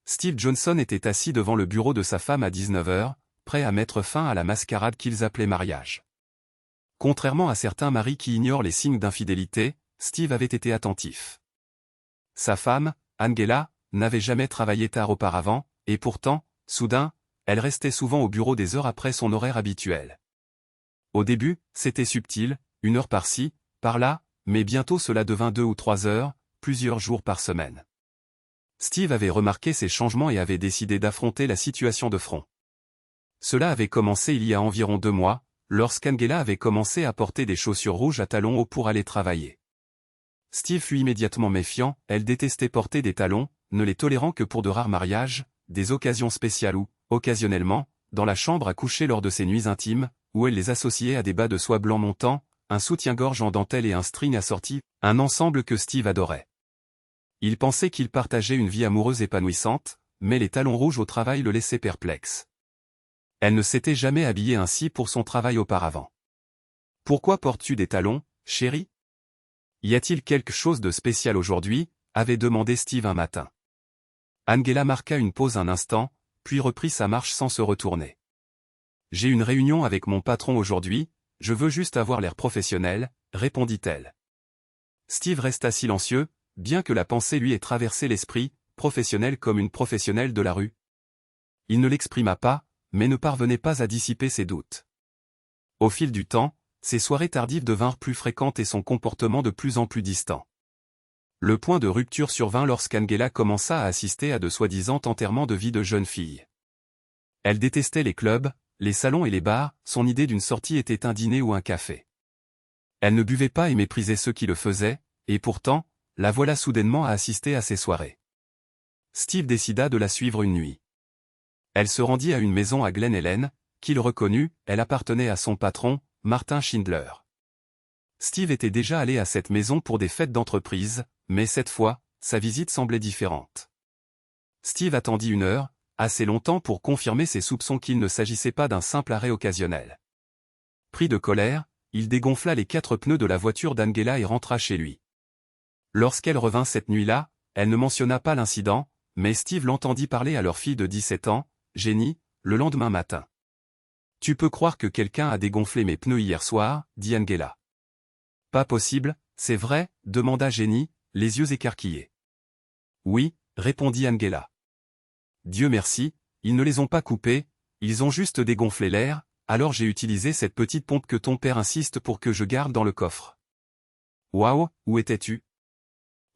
Steve Johnson était assis devant le bureau de sa femme à 19h, prêt à mettre fin à la mascarade qu'ils appelaient mariage. Contrairement à certains maris qui ignorent les signes d'infidélité, Steve avait été attentif. Sa femme, Angela, n'avait jamais travaillé tard auparavant, et pourtant, soudain, elle restait souvent au bureau des heures après son horaire habituel. Au début, c'était subtil, 1 heure par-ci, par-là, mais bientôt cela devint 2 ou 3 heures, plusieurs jours par semaine. Steve avait remarqué ces changements et avait décidé d'affronter la situation de front. Cela avait commencé il y a environ 2 mois, lorsqu'Angela avait commencé à porter des chaussures rouges à talons hauts pour aller travailler. Steve fut immédiatement méfiant, elle détestait porter des talons, ne les tolérant que pour de rares mariages, des occasions spéciales ou, occasionnellement, dans la chambre à coucher lors de ses nuits intimes, où elle les associait à des bas de soie blanc montants, un soutien-gorge en dentelle et un string assorti, un ensemble que Steve adorait. Il pensait qu'il partageait une vie amoureuse épanouissante, mais les talons rouges au travail le laissaient perplexe. Elle ne s'était jamais habillée ainsi pour son travail auparavant. « Pourquoi portes-tu des talons, chérie ? Y a-t-il quelque chose de spécial aujourd'hui ?» avait demandé Steve un matin. Angela marqua une pause un instant, puis reprit sa marche sans se retourner. « J'ai une réunion avec mon patron aujourd'hui, je veux juste avoir l'air professionnel, » répondit-elle. Steve resta silencieux, bien que la pensée lui ait traversé l'esprit, professionnel comme une professionnelle de la rue. Il ne l'exprima pas, mais ne parvenait pas à dissiper ses doutes. Au fil du temps, ses soirées tardives devinrent plus fréquentes et son comportement de plus en plus distant. Le point de rupture survint lorsqu'Angela commença à assister à de soi-disant enterrements de vie de jeunes filles. Elle détestait les clubs, les salons et les bars, son idée d'une sortie était un dîner ou un café. Elle ne buvait pas et méprisait ceux qui le faisaient, et pourtant, la voilà soudainement à assister à ces soirées. Steve décida de la suivre une nuit. Elle se rendit à une maison à Glen Ellen, qu'il reconnut, elle appartenait à son patron, Martin Schindler. Steve était déjà allé à cette maison pour des fêtes d'entreprise, mais cette fois, sa visite semblait différente. Steve attendit 1 heure, assez longtemps pour confirmer ses soupçons qu'il ne s'agissait pas d'un simple arrêt occasionnel. Pris de colère, il dégonfla les 4 pneus de la voiture d'Angela et rentra chez lui. Lorsqu'elle revint cette nuit-là, elle ne mentionna pas l'incident, mais Steve l'entendit parler à leur fille de 17 ans, Jenny, le lendemain matin. « Tu peux croire que quelqu'un a dégonflé mes pneus hier soir ?» dit Angela. « Pas possible, c'est vrai ?» demanda Jenny, les yeux écarquillés. « Oui » répondit Angela. « Dieu merci, ils ne les ont pas coupés, ils ont juste dégonflé l'air, alors j'ai utilisé cette petite pompe que ton père insiste pour que je garde dans le coffre. »« Waouh, où étais-tu ?»«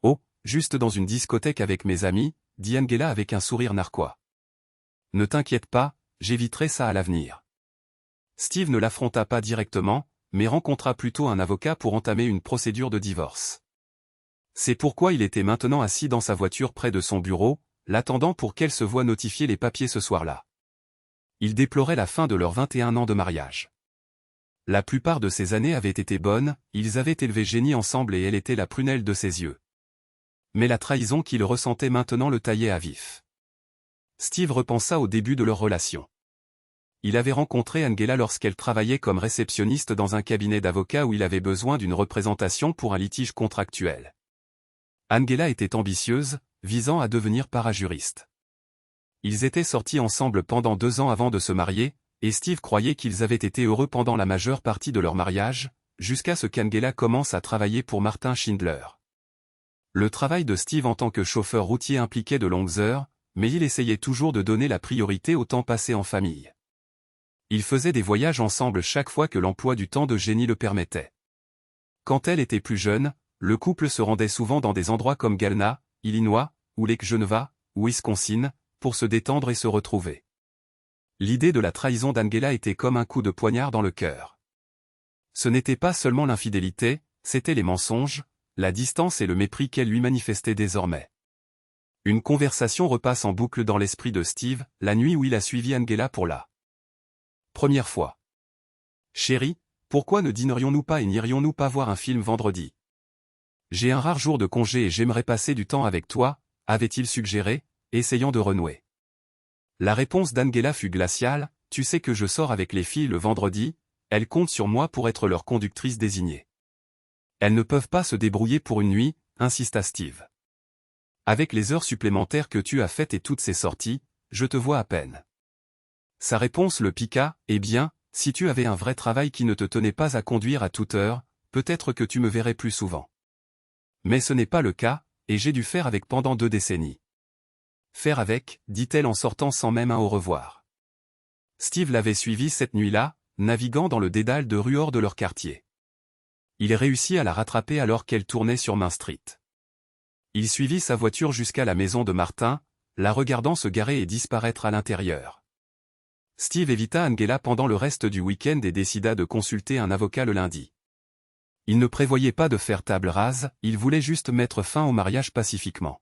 Oh, juste dans une discothèque avec mes amis, » dit Angela avec un sourire narquois. « Ne t'inquiète pas, j'éviterai ça à l'avenir. » Steve ne l'affronta pas directement, mais rencontra plutôt un avocat pour entamer une procédure de divorce. C'est pourquoi il était maintenant assis dans sa voiture près de son bureau, l'attendant pour qu'elle se voie notifier les papiers ce soir-là. Il déplorait la fin de leurs 21 ans de mariage. La plupart de ces années avaient été bonnes, ils avaient élevé Jenny ensemble et elle était la prunelle de ses yeux. Mais la trahison qu'il ressentait maintenant le taillait à vif. Steve repensa au début de leur relation. Il avait rencontré Angela lorsqu'elle travaillait comme réceptionniste dans un cabinet d'avocats où il avait besoin d'une représentation pour un litige contractuel. Angela était ambitieuse, visant à devenir parajuriste. Ils étaient sortis ensemble pendant 2 ans avant de se marier, et Steve croyait qu'ils avaient été heureux pendant la majeure partie de leur mariage, jusqu'à ce qu'Angela commence à travailler pour Martin Schindler. Le travail de Steve en tant que chauffeur routier impliquait de longues heures, mais il essayait toujours de donner la priorité au temps passé en famille. Ils faisaient des voyages ensemble chaque fois que l'emploi du temps de Jenny le permettait. Quand elle était plus jeune, le couple se rendait souvent dans des endroits comme Galna, Illinois, ou Lake Geneva, ou Wisconsin, pour se détendre et se retrouver. L'idée de la trahison d'Angela était comme un coup de poignard dans le cœur. Ce n'était pas seulement l'infidélité, c'étaient les mensonges, la distance et le mépris qu'elle lui manifestait désormais. Une conversation repasse en boucle dans l'esprit de Steve, la nuit où il a suivi Angela pour la première fois. « Chérie, pourquoi ne dînerions-nous pas et n'irions-nous pas voir un film vendredi ? J'ai un rare jour de congé et j'aimerais passer du temps avec toi, » avait-il suggéré, essayant de renouer. La réponse d'Angela fut glaciale, « Tu sais que je sors avec les filles le vendredi, elles comptent sur moi pour être leur conductrice désignée. » Elles ne peuvent pas se débrouiller pour une nuit, insista Steve. Avec les heures supplémentaires que tu as faites et toutes ces sorties, je te vois à peine. Sa réponse le piqua, eh bien, si tu avais un vrai travail qui ne te tenait pas à conduire à toute heure, peut-être que tu me verrais plus souvent. Mais ce n'est pas le cas, et j'ai dû faire avec pendant 2 décennies. Faire avec, dit-elle en sortant sans même un au revoir. Steve l'avait suivie cette nuit-là, naviguant dans le dédale de rues hors de leur quartier. Il réussit à la rattraper alors qu'elle tournait sur Main Street. Il suivit sa voiture jusqu'à la maison de Martin, la regardant se garer et disparaître à l'intérieur. Steve évita Angela pendant le reste du week-end et décida de consulter un avocat le lundi. Il ne prévoyait pas de faire table rase, il voulait juste mettre fin au mariage pacifiquement.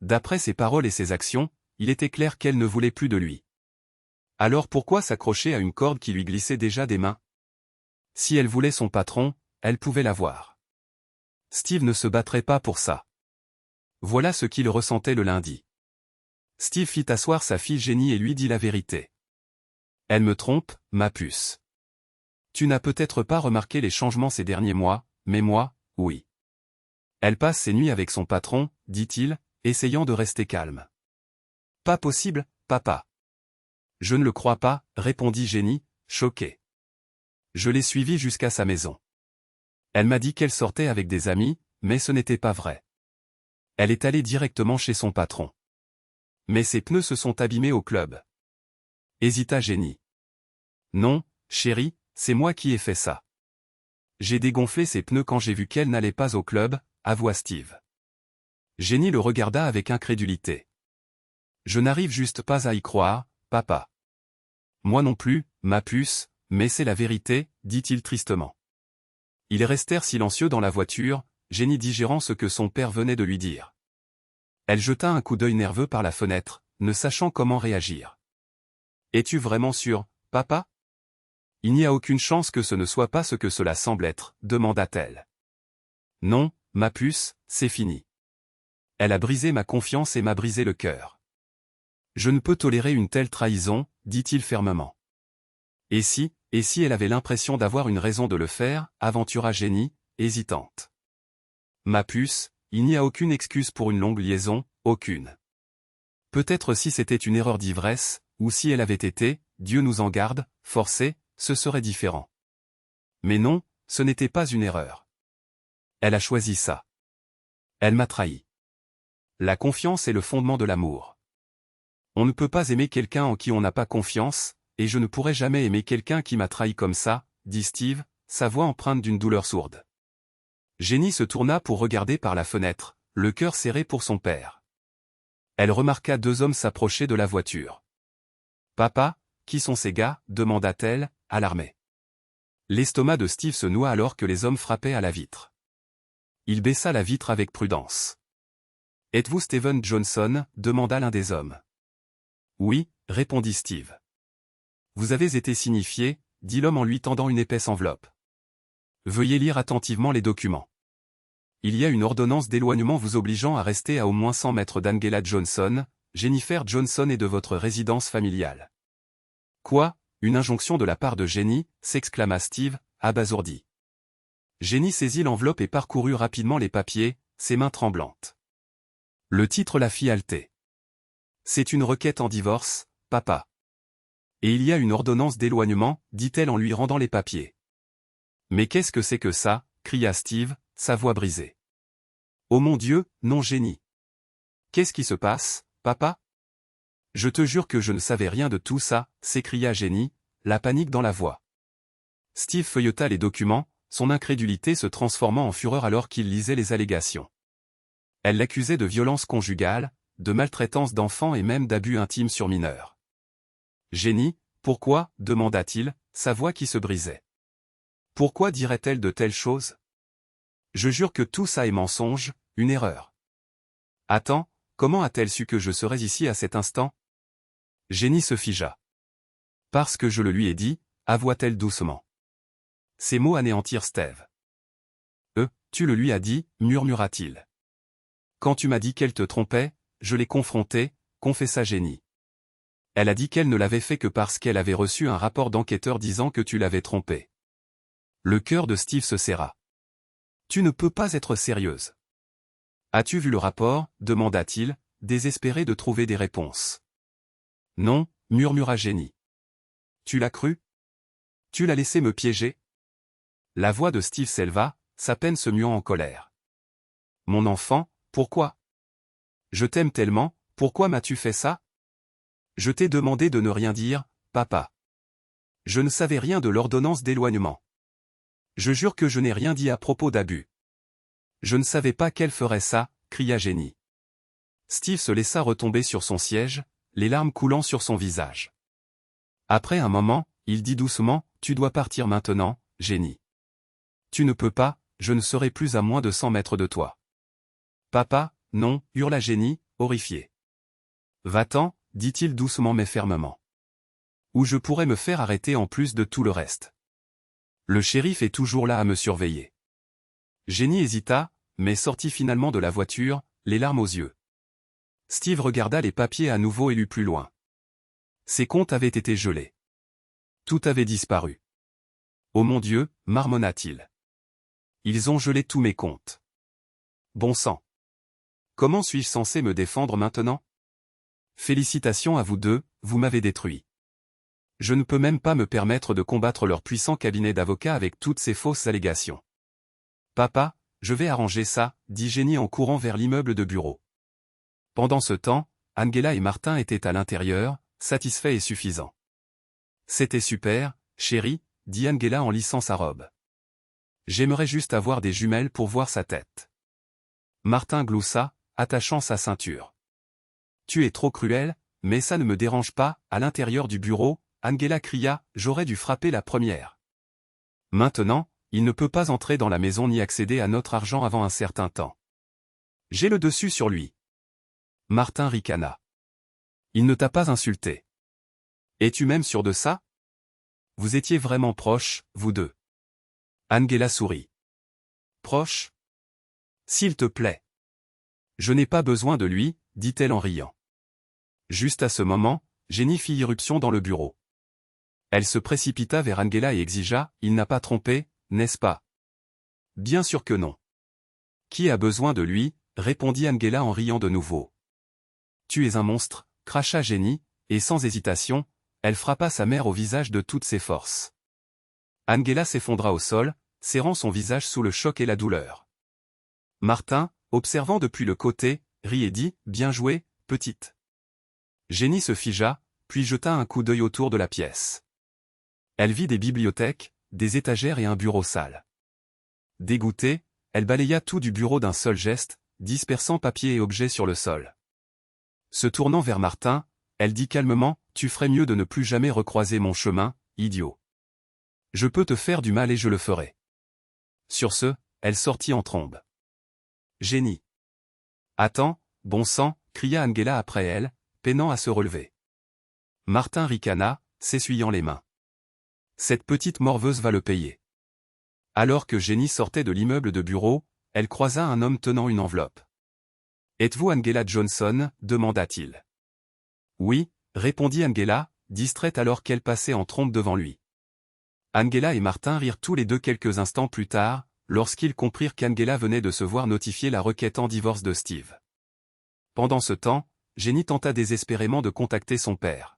D'après ses paroles et ses actions, il était clair qu'elle ne voulait plus de lui. Alors pourquoi s'accrocher à une corde qui lui glissait déjà des mains? Si elle voulait son patron, elle pouvait l'avoir. Steve ne se battrait pas pour ça. Voilà ce qu'il ressentait le lundi. Steve fit asseoir sa fille Jenny et lui dit la vérité. Elle me trompe, ma puce. Tu n'as peut-être pas remarqué les changements ces derniers mois, mais moi, oui. Elle passe ses nuits avec son patron, dit-il, essayant de rester calme. Pas possible, papa. Je ne le crois pas, répondit Jenny, choquée. Je l'ai suivie jusqu'à sa maison. Elle m'a dit qu'elle sortait avec des amis, mais ce n'était pas vrai. Elle est allée directement chez son patron. Mais ses pneus se sont abîmés au club. Hésita Jenny. Non, chérie, c'est moi qui ai fait ça. J'ai dégonflé ses pneus quand j'ai vu qu'elle n'allait pas au club, avoua Steve. Jenny le regarda avec incrédulité. Je n'arrive juste pas à y croire, papa. Moi non plus, ma puce, mais c'est la vérité, dit-il tristement. Ils restèrent silencieux dans la voiture, Jenny digérant ce que son père venait de lui dire. Elle jeta un coup d'œil nerveux par la fenêtre, ne sachant comment réagir. Es-tu vraiment sûr, papa? Il n'y a aucune chance que ce ne soit pas ce que cela semble être, demanda-t-elle. Non, ma puce, c'est fini. Elle a brisé ma confiance et m'a brisé le cœur. Je ne peux tolérer une telle trahison, dit-il fermement. Et si elle avait l'impression d'avoir une raison de le faire, aventura Jenny, hésitante. Ma puce, il n'y a aucune excuse pour une longue liaison, aucune. Peut-être si c'était une erreur d'ivresse, ou si elle avait été, Dieu nous en garde, forcée, ce serait différent. Mais non, ce n'était pas une erreur. Elle a choisi ça. Elle m'a trahi. La confiance est le fondement de l'amour. On ne peut pas aimer quelqu'un en qui on n'a pas confiance, et je ne pourrai jamais aimer quelqu'un qui m'a trahi comme ça, dit Steve, sa voix empreinte d'une douleur sourde. Jenny se tourna pour regarder par la fenêtre, le cœur serré pour son père. Elle remarqua 2 hommes s'approcher de la voiture. Papa, qui sont ces gars, demanda-t-elle, alarmée. L'estomac de Steve se noua alors que les hommes frappaient à la vitre. Il baissa la vitre avec prudence. Êtes-vous Steven Johnson, demanda l'un des hommes. Oui, répondit Steve. Vous avez été signifié, dit l'homme en lui tendant une épaisse enveloppe. Veuillez lire attentivement les documents. Il y a une ordonnance d'éloignement vous obligeant à rester à au moins 100 mètres d'Angela Johnson, Jennifer Johnson et de votre résidence familiale. Quoi, une injonction de la part de Jenny, s'exclama Steve, abasourdi. Jenny saisit l'enveloppe et parcourut rapidement les papiers, ses mains tremblantes. Le titre la fit halter. C'est une requête en divorce, papa. Et il y a une ordonnance d'éloignement, dit-elle en lui rendant les papiers. Mais qu'est-ce que c'est que ça, cria Steve, sa voix brisée. Oh mon Dieu, non Jenny. Qu'est-ce qui se passe, papa? Je te jure que je ne savais rien de tout ça, s'écria Jenny, la panique dans la voix. Steve feuilleta les documents, son incrédulité se transformant en fureur alors qu'il lisait les allégations. Elle l'accusait de violence conjugale, de maltraitance d'enfants et même d'abus intimes sur mineurs. Jenny, pourquoi, demanda-t-il, sa voix qui se brisait. Pourquoi dirait-elle de telles choses? Je jure que tout ça est mensonge, une erreur. Attends, comment a-t-elle su que je serais ici à cet instant? Jenny se figea. Parce que je le lui ai dit, avoua-t-elle doucement. Ces mots anéantirent Steve. Tu le lui as dit, murmura-t-il. Quand tu m'as dit qu'elle te trompait, je l'ai confrontée, confessa Jenny. Elle a dit qu'elle ne l'avait fait que parce qu'elle avait reçu un rapport d'enquêteur disant que tu l'avais trompée. Le cœur de Steve se serra. Tu ne peux pas être sérieuse. As-tu vu le rapport demanda-t-il, désespéré de trouver des réponses. Non, murmura Jenny. Tu l'as cru? Tu l'as laissé me piéger? La voix de Steve s'éleva, sa peine se muant en colère. Mon enfant, pourquoi? Je t'aime tellement, pourquoi m'as-tu fait ça? Je t'ai demandé de ne rien dire, papa. Je ne savais rien de l'ordonnance d'éloignement. Je jure que je n'ai rien dit à propos d'abus. Je ne savais pas qu'elle ferait ça, cria Jenny. Steve se laissa retomber sur son siège, les larmes coulant sur son visage. Après un moment, il dit doucement, tu dois partir maintenant, Jenny. Tu ne peux pas, je ne serai plus à moins de 100 mètres de toi. Papa, non, hurla Jenny, horrifiée. Va-t'en, dit-il doucement mais fermement. Ou je pourrais me faire arrêter en plus de tout le reste. Le shérif est toujours là à me surveiller. Jenny hésita, mais sortit finalement de la voiture, les larmes aux yeux. Steve regarda les papiers à nouveau et lut plus loin. Ses comptes avaient été gelés. Tout avait disparu. Oh mon Dieu, marmonna-t-il. Ils ont gelé tous mes comptes. Bon sang. Comment suis-je censé me défendre maintenant? Félicitations à vous deux, vous m'avez détruit. Je ne peux même pas me permettre de combattre leur puissant cabinet d'avocats avec toutes ces fausses allégations. Papa, je vais arranger ça, dit Jenny en courant vers l'immeuble de bureau. Pendant ce temps, Angela et Martin étaient à l'intérieur, satisfaits et suffisants. C'était super, chérie, dit Angela en lissant sa robe. J'aimerais juste avoir des jumelles pour voir sa tête. Martin gloussa, attachant sa ceinture. Tu es trop cruel, mais ça ne me dérange pas, à l'intérieur du bureau, Angela cria, j'aurais dû frapper la première. Maintenant, il ne peut pas entrer dans la maison ni accéder à notre argent avant un certain temps. J'ai le dessus sur lui. Martin ricana. Il ne t'a pas insulté. Es-tu même sûr de ça? Vous étiez vraiment proches, vous deux. Angela sourit. Proche? S'il te plaît. Je n'ai pas besoin de lui, dit-elle en riant. Juste à ce moment, Jenny fit irruption dans le bureau. Elle se précipita vers Angela et exigea, il n'a pas trompé, n'est-ce pas? Bien sûr que non. Qui a besoin de lui? Répondit Angela en riant de nouveau. Tu es un monstre, cracha Jenny, et sans hésitation, elle frappa sa mère au visage de toutes ses forces. Angela s'effondra au sol, serrant son visage sous le choc et la douleur. Martin, observant depuis le côté, rit et dit, bien joué, petite. Jenny se figea, puis jeta un coup d'œil autour de la pièce. Elle vit des bibliothèques, des étagères et un bureau sale. Dégoûtée, elle balaya tout du bureau d'un seul geste, dispersant papiers et objets sur le sol. Se tournant vers Martin, elle dit calmement, tu ferais mieux de ne plus jamais recroiser mon chemin, idiot. Je peux te faire du mal et je le ferai. Sur ce, elle sortit en trombe. Jenny. Attends, bon sang, cria Angela après elle, peinant à se relever. Martin ricana, s'essuyant les mains. Cette petite morveuse va le payer. Alors que Jenny sortait de l'immeuble de bureau, elle croisa un homme tenant une enveloppe. Êtes-vous Angela Johnson? Demanda-t-il. Oui, répondit Angela, distraite alors qu'elle passait en trombe devant lui. Angela et Martin rirent tous les deux quelques instants plus tard, lorsqu'ils comprirent qu'Angela venait de se voir notifier la requête en divorce de Steve. Pendant ce temps, Jenny tenta désespérément de contacter son père.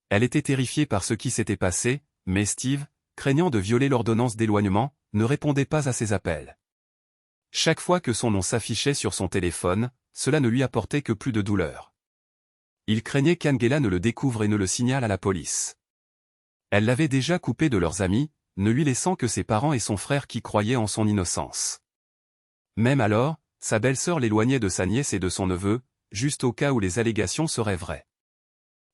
Elle était terrifiée par ce qui s'était passé, mais Steve, craignant de violer l'ordonnance d'éloignement, ne répondait pas à ses appels. Chaque fois que son nom s'affichait sur son téléphone, cela ne lui apportait que plus de douleur. Il craignait qu'Angela ne le découvre et ne le signale à la police. Elle l'avait déjà coupé de leurs amis, ne lui laissant que ses parents et son frère qui croyaient en son innocence. Même alors, sa belle-sœur l'éloignait de sa nièce et de son neveu, juste au cas où les allégations seraient vraies.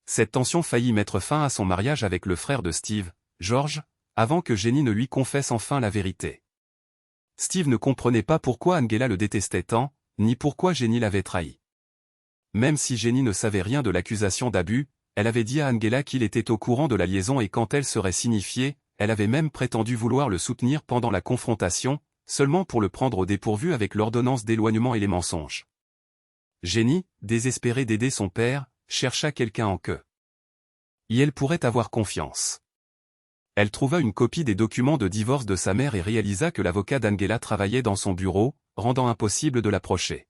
Cette tension faillit mettre fin à son mariage avec le frère de Steve, George, avant que Jenny ne lui confesse enfin la vérité. Steve ne comprenait pas pourquoi Angela le détestait tant, ni pourquoi Jenny l'avait trahi. Même si Jenny ne savait rien de l'accusation d'abus, elle avait dit à Angela qu'il était au courant de la liaison et quand elle serait signifiée, elle avait même prétendu vouloir le soutenir pendant la confrontation, seulement pour le prendre au dépourvu avec l'ordonnance d'éloignement et les mensonges. Jenny, désespérée d'aider son père, chercha quelqu'un en queue. Et elle pourrait avoir confiance. Elle trouva une copie des documents de divorce de sa mère et réalisa que l'avocat d'Angela travaillait dans son bureau, rendant impossible de l'approcher.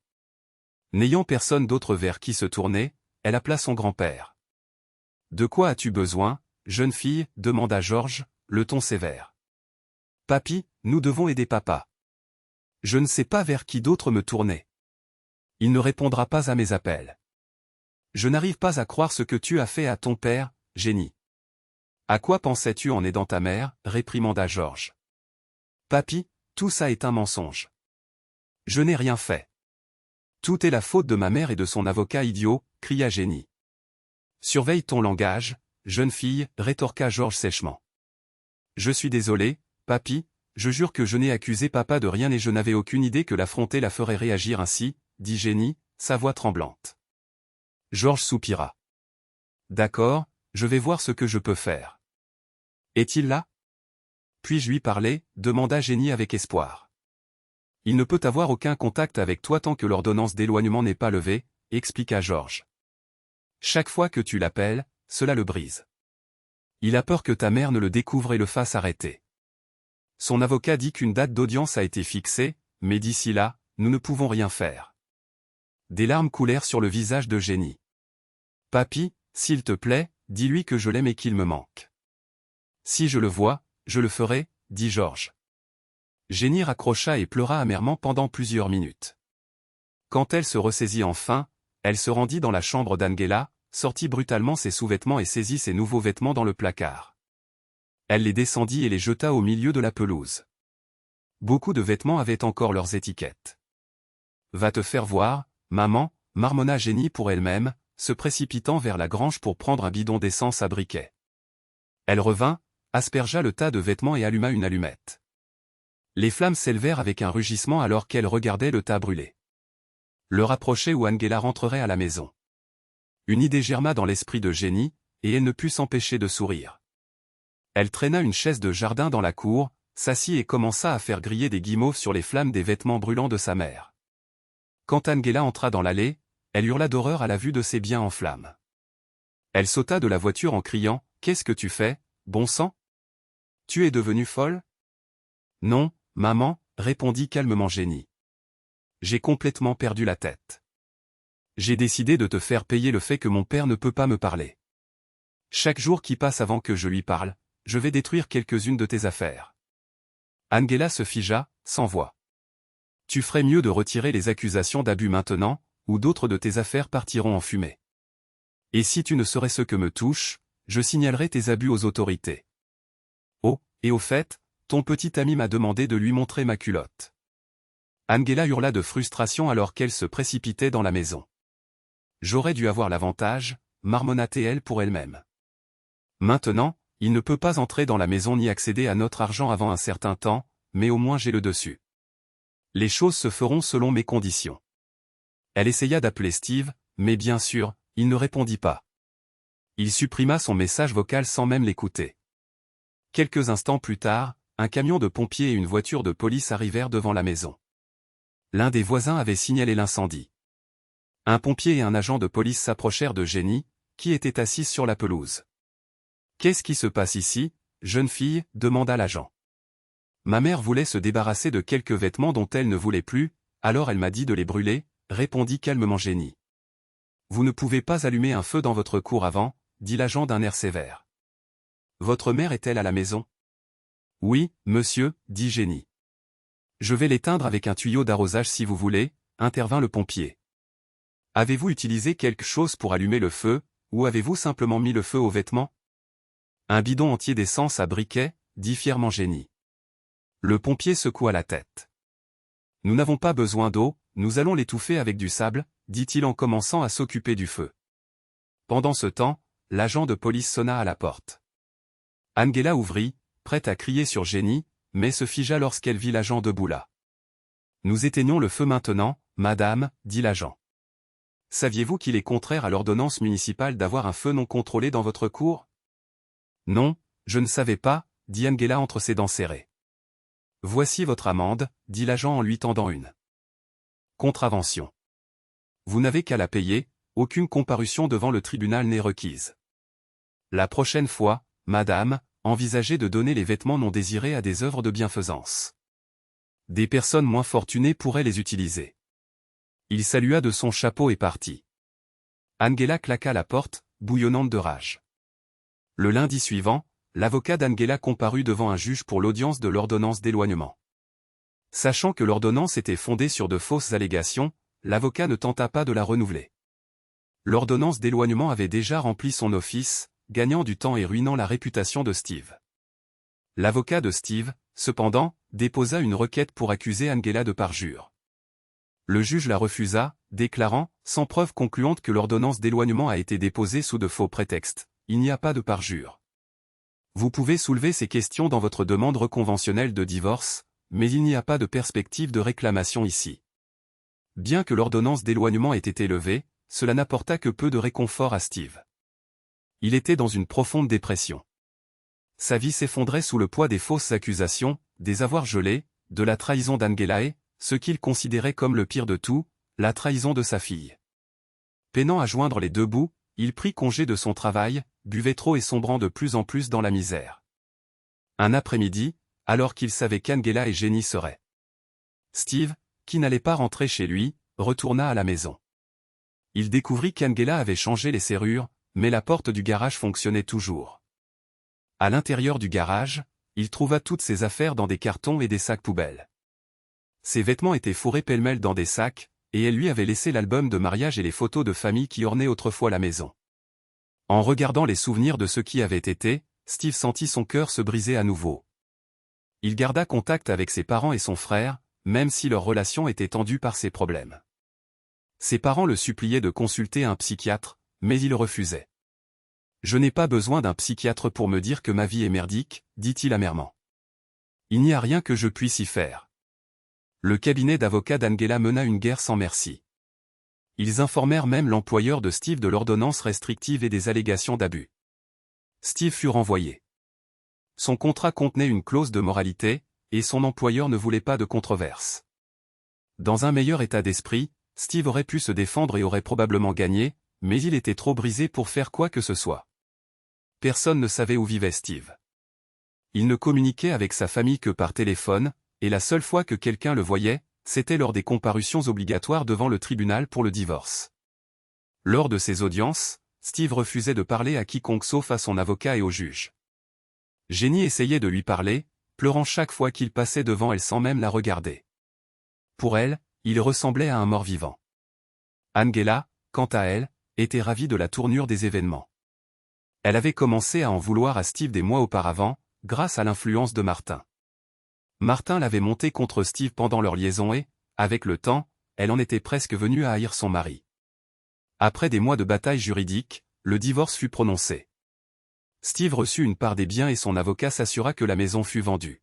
N'ayant personne d'autre vers qui se tourner, elle appela son grand-père. « De quoi as-tu besoin, jeune fille » demanda Georges, le ton sévère. « Papy, nous devons aider papa. Je ne sais pas vers qui d'autre me tourner. Il ne répondra pas à mes appels. Je n'arrive pas à croire ce que tu as fait à ton père, Jenny. »« À quoi pensais-tu en aidant ta mère » réprimanda Georges. « Papy, tout ça est un mensonge. Je n'ai rien fait. Tout est la faute de ma mère et de son avocat idiot, cria Jenny. Surveille ton langage, jeune fille, rétorqua Georges sèchement. Je suis désolé, papy, je jure que je n'ai accusé papa de rien et je n'avais aucune idée que l'affronter la ferait réagir ainsi, dit Jenny, sa voix tremblante. Georges soupira. D'accord, je vais voir ce que je peux faire. Est-il là? Puis-je lui parler? Demanda Jenny avec espoir. Il ne peut avoir aucun contact avec toi tant que l'ordonnance d'éloignement n'est pas levée, expliqua Georges. Chaque fois que tu l'appelles, cela le brise. Il a peur que ta mère ne le découvre et le fasse arrêter. Son avocat dit qu'une date d'audience a été fixée, mais d'ici là, nous ne pouvons rien faire. Des larmes coulèrent sur le visage de Jenny. Papy, s'il te plaît, dis-lui que je l'aime et qu'il me manque. Si je le vois, je le ferai, dit Georges. Jenny raccrocha et pleura amèrement pendant plusieurs minutes. Quand elle se ressaisit enfin, elle se rendit dans la chambre d'Angela, sortit brutalement ses sous-vêtements et saisit ses nouveaux vêtements dans le placard. Elle les descendit et les jeta au milieu de la pelouse. Beaucoup de vêtements avaient encore leurs étiquettes. « Va te faire voir, maman » marmonna Jenny pour elle-même, se précipitant vers la grange pour prendre un bidon d'essence à briquet. Elle revint, aspergea le tas de vêtements et alluma une allumette. Les flammes s'élevèrent avec un rugissement alors qu'elle regardait le tas brûlé. L'heure approchait où Angela rentrerait à la maison. Une idée germa dans l'esprit de Jenny, et elle ne put s'empêcher de sourire. Elle traîna une chaise de jardin dans la cour, s'assit et commença à faire griller des guimauves sur les flammes des vêtements brûlants de sa mère. Quand Angela entra dans l'allée, elle hurla d'horreur à la vue de ses biens en flammes. Elle sauta de la voiture en criant « Qu'est-ce que tu fais, bon sang? Tu es devenue folle ?» « Non, maman, » répondit calmement Jenny. J'ai complètement perdu la tête. J'ai décidé de te faire payer le fait que mon père ne peut pas me parler. Chaque jour qui passe avant que je lui parle, je vais détruire quelques-unes de tes affaires. Angela se figea, sans voix. Tu ferais mieux de retirer les accusations d'abus maintenant, ou d'autres de tes affaires partiront en fumée. Et si tu ne saurais ce que me touche, je signalerai tes abus aux autorités. Oh, et au fait, ton petit ami m'a demandé de lui montrer ma culotte. Angela hurla de frustration alors qu'elle se précipitait dans la maison. J'aurais dû avoir l'avantage, marmonna-t-elle pour elle-même. Maintenant, il ne peut pas entrer dans la maison ni accéder à notre argent avant un certain temps, mais au moins j'ai le dessus. Les choses se feront selon mes conditions. Elle essaya d'appeler Steve, mais bien sûr, il ne répondit pas. Il supprima son message vocal sans même l'écouter. Quelques instants plus tard, un camion de pompiers et une voiture de police arrivèrent devant la maison. L'un des voisins avait signalé l'incendie. Un pompier et un agent de police s'approchèrent de Jenny, qui était assise sur la pelouse. « Qu'est-ce qui se passe ici, jeune fille » demanda l'agent. « Ma mère voulait se débarrasser de quelques vêtements dont elle ne voulait plus, alors elle m'a dit de les brûler » répondit calmement Jenny. « Vous ne pouvez pas allumer un feu dans votre cour avant » dit l'agent d'un air sévère. « Votre mère est-elle à la maison ?»« Oui, monsieur » dit Jenny. « Je vais l'éteindre avec un tuyau d'arrosage si vous voulez » intervint le pompier. « Avez-vous utilisé quelque chose pour allumer le feu, ou avez-vous simplement mis le feu aux vêtements ?»« Un bidon entier d'essence à briquet » dit fièrement Jenny. Le pompier secoua la tête. « Nous n'avons pas besoin d'eau, nous allons l'étouffer avec du sable » dit-il en commençant à s'occuper du feu. Pendant ce temps, l'agent de police sonna à la porte. Angela ouvrit, prête à crier sur Jenny, mais se figea lorsqu'elle vit l'agent debout là. « Nous éteignons le feu maintenant, madame » dit l'agent. « Saviez-vous qu'il est contraire à l'ordonnance municipale d'avoir un feu non contrôlé dans votre cour ?»« Non, je ne savais pas » dit Angela entre ses dents serrées. « Voici votre amende » dit l'agent en lui tendant une contravention. « Vous n'avez qu'à la payer, aucune comparution devant le tribunal n'est requise. La prochaine fois, madame, envisagez de donner les vêtements non désirés à des œuvres de bienfaisance. Des personnes moins fortunées pourraient les utiliser. Il salua de son chapeau et partit. Angela claqua la porte, bouillonnante de rage. Le lundi suivant, l'avocat d'Angela comparut devant un juge pour l'audience de l'ordonnance d'éloignement. Sachant que l'ordonnance était fondée sur de fausses allégations, l'avocat ne tenta pas de la renouveler. L'ordonnance d'éloignement avait déjà rempli son office, gagnant du temps et ruinant la réputation de Steve. L'avocat de Steve, cependant, déposa une requête pour accuser Angela de parjure. Le juge la refusa, déclarant, sans preuve concluante que l'ordonnance d'éloignement a été déposée sous de faux prétextes, il n'y a pas de parjure. Vous pouvez soulever ces questions dans votre demande reconventionnelle de divorce, mais il n'y a pas de perspective de réclamation ici. Bien que l'ordonnance d'éloignement ait été levée, cela n'apporta que peu de réconfort à Steve. Il était dans une profonde dépression. Sa vie s'effondrait sous le poids des fausses accusations, des avoirs gelés, de la trahison d'Angela et, ce qu'il considérait comme le pire de tout, la trahison de sa fille. Peinant à joindre les deux bouts, il prit congé de son travail, buvait trop et sombrant de plus en plus dans la misère. Un après-midi, alors qu'il savait qu'Angela et Jenny seraient. Steve, qui n'allait pas rentrer chez lui, retourna à la maison. Il découvrit qu'Angela avait changé les serrures, mais la porte du garage fonctionnait toujours. À l'intérieur du garage, il trouva toutes ses affaires dans des cartons et des sacs poubelles. Ses vêtements étaient fourrés pêle-mêle dans des sacs, et elle lui avait laissé l'album de mariage et les photos de famille qui ornaient autrefois la maison. En regardant les souvenirs de ce qui avait été, Steve sentit son cœur se briser à nouveau. Il garda contact avec ses parents et son frère, même si leur relation était tendue par ses problèmes. Ses parents le suppliaient de consulter un psychiatre, mais il refusait. « Je n'ai pas besoin d'un psychiatre pour me dire que ma vie est merdique, dit-il amèrement. Il n'y a rien que je puisse y faire. » Le cabinet d'avocats d'Angela mena une guerre sans merci. Ils informèrent même l'employeur de Steve de l'ordonnance restrictive et des allégations d'abus. Steve fut renvoyé. Son contrat contenait une clause de moralité, et son employeur ne voulait pas de controverse. Dans un meilleur état d'esprit, Steve aurait pu se défendre et aurait probablement gagné, mais il était trop brisé pour faire quoi que ce soit. Personne ne savait où vivait Steve. Il ne communiquait avec sa famille que par téléphone, et la seule fois que quelqu'un le voyait, c'était lors des comparutions obligatoires devant le tribunal pour le divorce. Lors de ces audiences, Steve refusait de parler à quiconque sauf à son avocat et au juge. Jenny essayait de lui parler, pleurant chaque fois qu'il passait devant elle sans même la regarder. Pour elle, il ressemblait à un mort-vivant. Angela, quant à elle, était ravie de la tournure des événements. Elle avait commencé à en vouloir à Steve des mois auparavant, grâce à l'influence de Martin. Martin l'avait monté contre Steve pendant leur liaison et, avec le temps, elle en était presque venue à haïr son mari. Après des mois de bataille juridique, le divorce fut prononcé. Steve reçut une part des biens et son avocat s'assura que la maison fut vendue.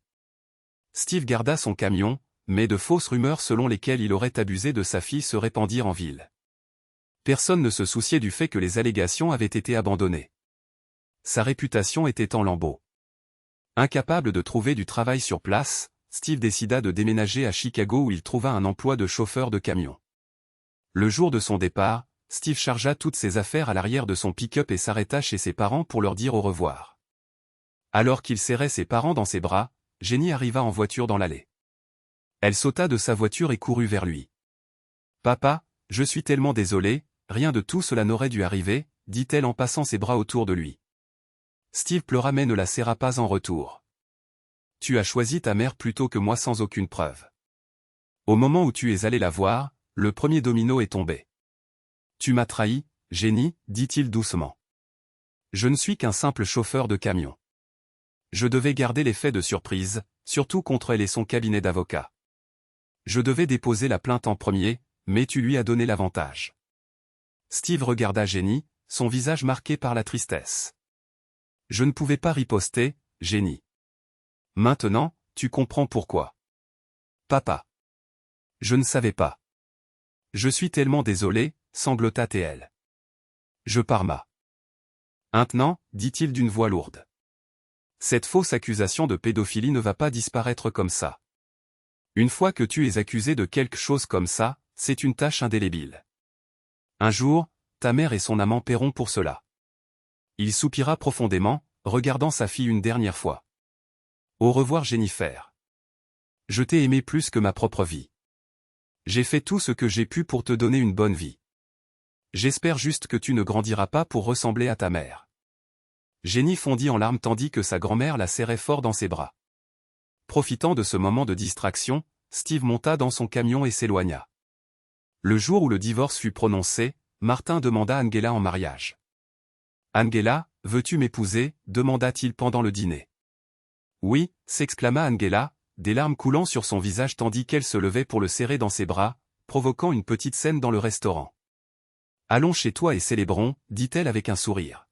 Steve garda son camion, mais de fausses rumeurs selon lesquelles il aurait abusé de sa fille se répandirent en ville. Personne ne se souciait du fait que les allégations avaient été abandonnées. Sa réputation était en lambeaux. Incapable de trouver du travail sur place, Steve décida de déménager à Chicago où il trouva un emploi de chauffeur de camion. Le jour de son départ, Steve chargea toutes ses affaires à l'arrière de son pick-up et s'arrêta chez ses parents pour leur dire au revoir. Alors qu'il serrait ses parents dans ses bras, Jenny arriva en voiture dans l'allée. Elle sauta de sa voiture et courut vers lui. « Papa, je suis tellement désolée, rien de tout cela n'aurait dû arriver, » dit-elle en passant ses bras autour de lui. Steve pleura mais ne la serra pas en retour. « Tu as choisi ta mère plutôt que moi sans aucune preuve. Au moment où tu es allé la voir, le premier domino est tombé. Tu m'as trahi, Jenny, dit-il doucement. Je ne suis qu'un simple chauffeur de camion. Je devais garder l'effet de surprise, surtout contre elle et son cabinet d'avocats. Je devais déposer la plainte en premier, mais tu lui as donné l'avantage. » Steve regarda Jenny, son visage marqué par la tristesse. « Je ne pouvais pas riposter, Jenny. Maintenant, tu comprends pourquoi. Papa. Je ne savais pas. Je suis tellement désolé, sanglota-t-elle. Je parma. Maintenant, dit-il d'une voix lourde. Cette fausse accusation de pédophilie ne va pas disparaître comme ça. Une fois que tu es accusé de quelque chose comme ça, c'est une tâche indélébile. Un jour, ta mère et son amant paieront pour cela. Il soupira profondément, regardant sa fille une dernière fois. Au revoir Jennifer. Je t'ai aimé plus que ma propre vie. J'ai fait tout ce que j'ai pu pour te donner une bonne vie. J'espère juste que tu ne grandiras pas pour ressembler à ta mère. Jenny fondit en larmes tandis que sa grand-mère la serrait fort dans ses bras. Profitant de ce moment de distraction, Steve monta dans son camion et s'éloigna. Le jour où le divorce fut prononcé, Martin demanda Angela en mariage. « Angela, veux-tu m'épouser » demanda-t-il pendant le dîner. « Oui » s'exclama Angela, des larmes coulant sur son visage tandis qu'elle se levait pour le serrer dans ses bras, provoquant une petite scène dans le restaurant. « Allons chez toi et célébrons » dit-elle avec un sourire.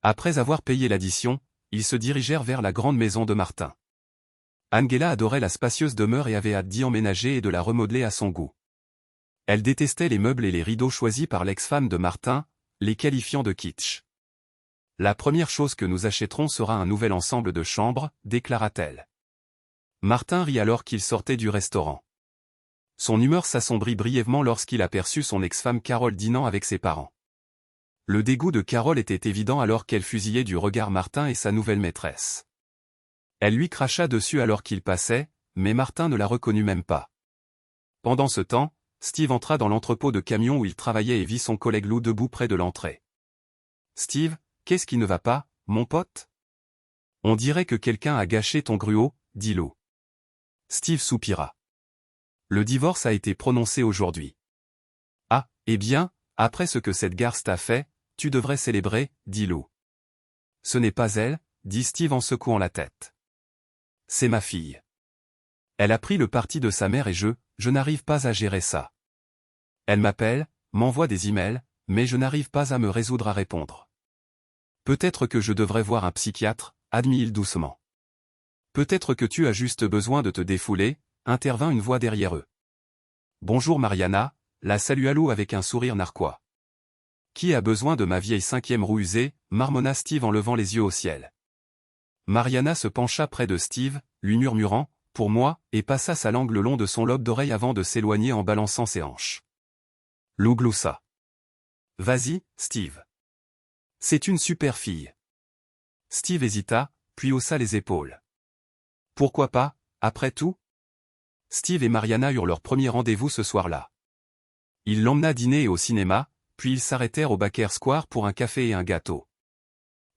Après avoir payé l'addition, ils se dirigèrent vers la grande maison de Martin. Angela adorait la spacieuse demeure et avait hâte d'y emménager et de la remodeler à son goût. Elle détestait les meubles et les rideaux choisis par l'ex-femme de Martin, les qualifiant de kitsch. « La première chose que nous achèterons sera un nouvel ensemble de chambres » déclara-t-elle. Martin rit alors qu'il sortait du restaurant. Son humeur s'assombrit brièvement lorsqu'il aperçut son ex-femme Carole dînant avec ses parents. Le dégoût de Carole était évident alors qu'elle fusillait du regard Martin et sa nouvelle maîtresse. Elle lui cracha dessus alors qu'il passait, mais Martin ne la reconnut même pas. Pendant ce temps, Steve entra dans l'entrepôt de camion où il travaillait et vit son collègue Lou debout près de l'entrée. « Steve, qu'est-ce qui ne va pas, mon pote ? On dirait que quelqu'un a gâché ton gruau, » dit Lou. Steve soupira. Le divorce a été prononcé aujourd'hui. « Ah, eh bien, après ce que cette garce t'a fait, tu devrais célébrer, » dit Lou. « Ce n'est pas elle, » dit Steve en secouant la tête. « C'est ma fille. Elle a pris le parti de sa mère et je n'arrive pas à gérer ça. Elle m'appelle, m'envoie des emails, mais je n'arrive pas à me résoudre à répondre. Peut-être que je devrais voir un psychiatre, admit-il doucement. Peut-être que tu as juste besoin de te défouler, intervint une voix derrière eux. Bonjour Mariana, la salua Lou avec un sourire narquois. Qui a besoin de ma vieille cinquième roue usée, marmonna Steve en levant les yeux au ciel. Mariana se pencha près de Steve, lui murmurant, pour moi, et passa sa langue le long de son lobe d'oreille avant de s'éloigner en balançant ses hanches. Lou gloussa. Vas-y, Steve. C'est une super fille. Steve hésita, puis haussa les épaules. Pourquoi pas, après tout? Steve et Mariana eurent leur premier rendez-vous ce soir-là. Il l'emmena dîner et au cinéma, puis ils s'arrêtèrent au Baker Square pour un café et un gâteau.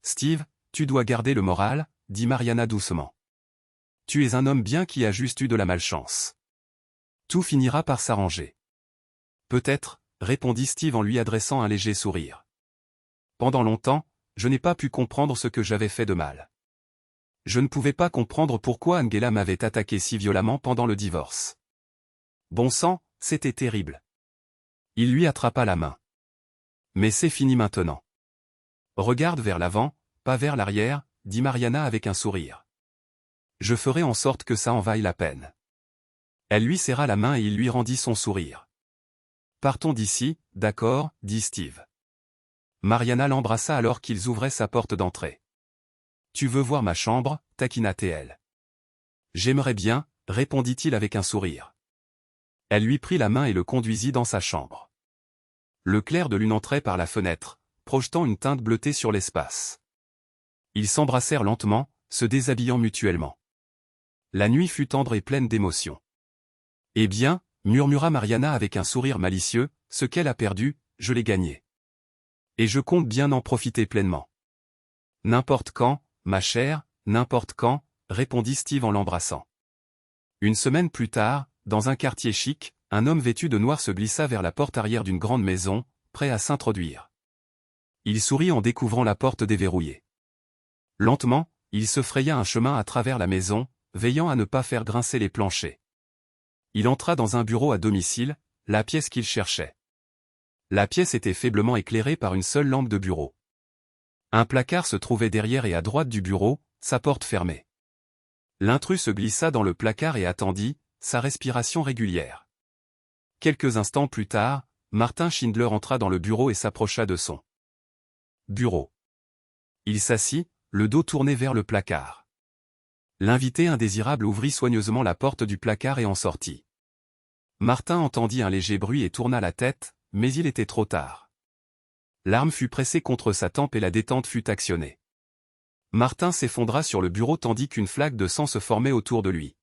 Steve, tu dois garder le moral, dit Mariana doucement. Tu es un homme bien qui a juste eu de la malchance. Tout finira par s'arranger. Peut-être, répondit Steve en lui adressant un léger sourire. Pendant longtemps, je n'ai pas pu comprendre ce que j'avais fait de mal. Je ne pouvais pas comprendre pourquoi Angela m'avait attaqué si violemment pendant le divorce. Bon sang, c'était terrible. Il lui attrapa la main. Mais c'est fini maintenant. Regarde vers l'avant, pas vers l'arrière, dit Mariana avec un sourire. Je ferai en sorte que ça en vaille la peine. Elle lui serra la main et il lui rendit son sourire. Partons d'ici, d'accord, dit Steve. Mariana l'embrassa alors qu'ils ouvraient sa porte d'entrée. Tu veux voir ma chambre, taquina-t-elle. J'aimerais bien, répondit-il avec un sourire. Elle lui prit la main et le conduisit dans sa chambre. Le clair de lune entrait par la fenêtre, projetant une teinte bleutée sur l'espace. Ils s'embrassèrent lentement, se déshabillant mutuellement. La nuit fut tendre et pleine d'émotions. Eh bien, murmura Mariana avec un sourire malicieux, ce qu'elle a perdu, je l'ai gagné. Et je compte bien en profiter pleinement. N'importe quand, ma chère, n'importe quand, répondit Steve en l'embrassant. Une semaine plus tard, dans un quartier chic, un homme vêtu de noir se glissa vers la porte arrière d'une grande maison, prêt à s'introduire. Il sourit en découvrant la porte déverrouillée. Lentement, il se fraya un chemin à travers la maison, veillant à ne pas faire grincer les planchers. Il entra dans un bureau à domicile, la pièce qu'il cherchait. La pièce était faiblement éclairée par une seule lampe de bureau. Un placard se trouvait derrière et à droite du bureau, sa porte fermée. L'intrus se glissa dans le placard et attendit, sa respiration régulière. Quelques instants plus tard, Martin Schindler entra dans le bureau et s'approcha de son bureau. Il s'assit, le dos tourné vers le placard. L'invité indésirable ouvrit soigneusement la porte du placard et en sortit. Martin entendit un léger bruit et tourna la tête, mais il était trop tard. L'arme fut pressée contre sa tempe et la détente fut actionnée. Martin s'effondra sur le bureau tandis qu'une flaque de sang se formait autour de lui.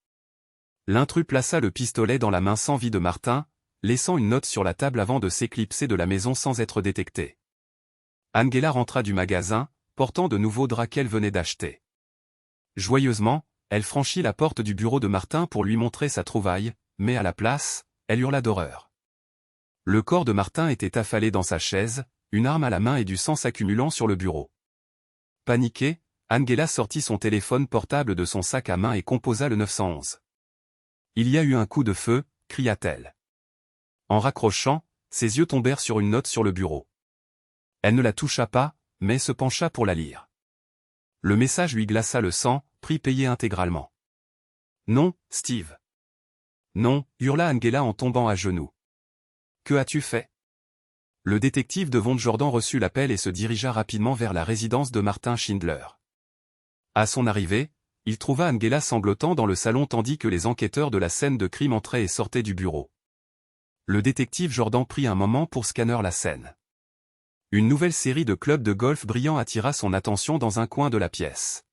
L'intrus plaça le pistolet dans la main sans vie de Martin, laissant une note sur la table avant de s'éclipser de la maison sans être détecté. Angela rentra du magasin, portant de nouveaux draps qu'elle venait d'acheter. Joyeusement, elle franchit la porte du bureau de Martin pour lui montrer sa trouvaille, mais à la place, elle hurla d'horreur. Le corps de Martin était affalé dans sa chaise, une arme à la main et du sang s'accumulant sur le bureau. Paniquée, Angela sortit son téléphone portable de son sac à main et composa le 911. « Il y a eu un coup de feu », cria-t-elle. En raccrochant, ses yeux tombèrent sur une note sur le bureau. Elle ne la toucha pas, mais se pencha pour la lire. Le message lui glaça le sang, prix payé intégralement. « Non, Steve. »« Non », hurla Angela en tombant à genoux. « Que as-tu fait ?» Le détective de Von Jordan reçut l'appel et se dirigea rapidement vers la résidence de Martin Schindler. À son arrivée, il trouva Angela sanglotant dans le salon tandis que les enquêteurs de la scène de crime entraient et sortaient du bureau. Le détective Jordan prit un moment pour scanner la scène. Une nouvelle série de clubs de golf brillants attira son attention dans un coin de la pièce.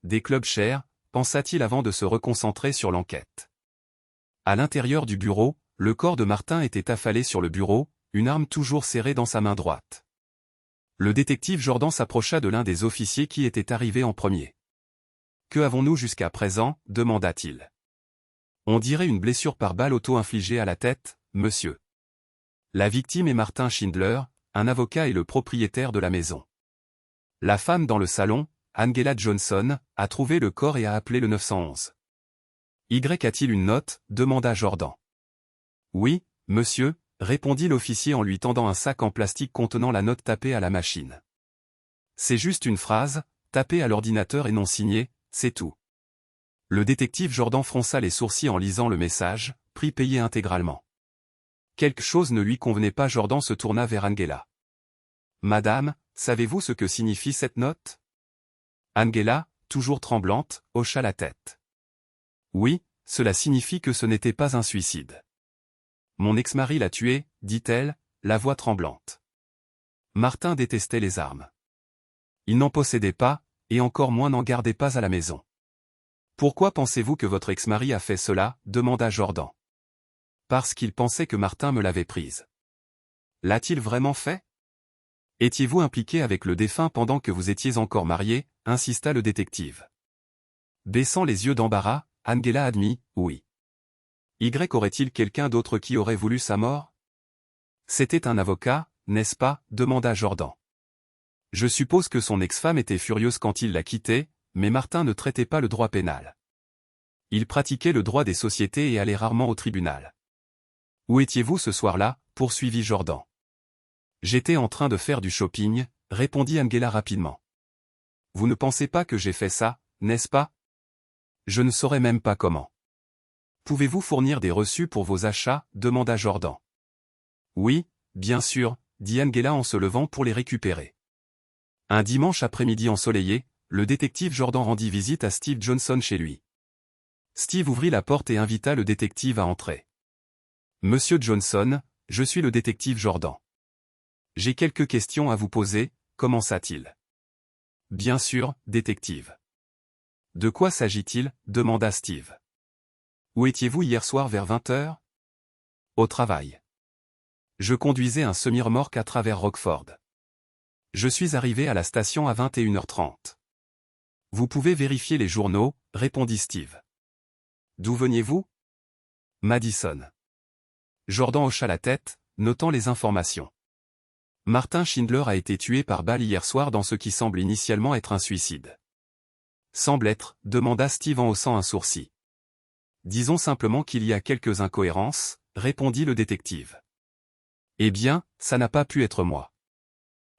Des clubs chers, pensa-t-il avant de se reconcentrer sur l'enquête. À l'intérieur du bureau, le corps de Martin était affalé sur le bureau, une arme toujours serrée dans sa main droite. Le détective Jordan s'approcha de l'un des officiers qui était arrivé en premier. « Que avons-nous jusqu'à présent » demanda-t-il. « On dirait une blessure par balle auto-infligée à la tête, monsieur. » La victime est Martin Schindler, un avocat et le propriétaire de la maison. La femme dans le salon, Angela Johnson, a trouvé le corps et a appelé le 911. « Y a-t-il une note » demanda Jordan. « Oui, monsieur », répondit l'officier en lui tendant un sac en plastique contenant la note tapée à la machine. « C'est juste une phrase, tapée à l'ordinateur et non signée, c'est tout. » Le détective Jordan fronça les sourcils en lisant le message, prix payé intégralement. Quelque chose ne lui convenait pas. Jordan se tourna vers Angela. « Madame, savez-vous ce que signifie cette note ?» Angela, toujours tremblante, hocha la tête. « Oui, cela signifie que ce n'était pas un suicide. »« Mon ex-mari l'a tué, » dit-elle, la voix tremblante. Martin détestait les armes. Il n'en possédait pas, et encore moins n'en gardait pas à la maison. « Pourquoi pensez-vous que votre ex-mari a fait cela » demanda Jordan. « Parce qu'il pensait que Martin me l'avait prise. »« L'a-t-il vraiment fait ?»« Étiez-vous impliqué avec le défunt pendant que vous étiez encore marié » insista le détective. Baissant les yeux d'embarras, Angela admit, « Oui. » Y aurait-il quelqu'un d'autre qui aurait voulu sa mort? C'était un avocat, n'est-ce pas? Demanda Jordan. Je suppose que son ex-femme était furieuse quand il l'a quitté, mais Martin ne traitait pas le droit pénal. Il pratiquait le droit des sociétés et allait rarement au tribunal. Où étiez-vous ce soir-là? Poursuivit Jordan. J'étais en train de faire du shopping, répondit Angela rapidement. Vous ne pensez pas que j'ai fait ça, n'est-ce pas? Je ne saurais même pas comment. Pouvez-vous fournir des reçus pour vos achats? Demanda Jordan. Oui, bien sûr, dit Angela en se levant pour les récupérer. Un dimanche après-midi ensoleillé, le détective Jordan rendit visite à Steve Johnson chez lui. Steve ouvrit la porte et invita le détective à entrer. Monsieur Johnson, je suis le détective Jordan. J'ai quelques questions à vous poser, commença-t-il. Bien sûr, détective. De quoi s'agit-il? Demanda Steve. Où étiez-vous hier soir vers 20h? Au travail. Je conduisais un semi-remorque à travers Rockford. Je suis arrivé à la station à 21h30. Vous pouvez vérifier les journaux, répondit Steve. D'où veniez-vous? Madison. Jordan hocha la tête, notant les informations. Martin Schindler a été tué par balle hier soir dans ce qui semble initialement être un suicide. Semble être, demanda Steve en haussant un sourcil. Disons simplement qu'il y a quelques incohérences, répondit le détective. Eh bien, ça n'a pas pu être moi.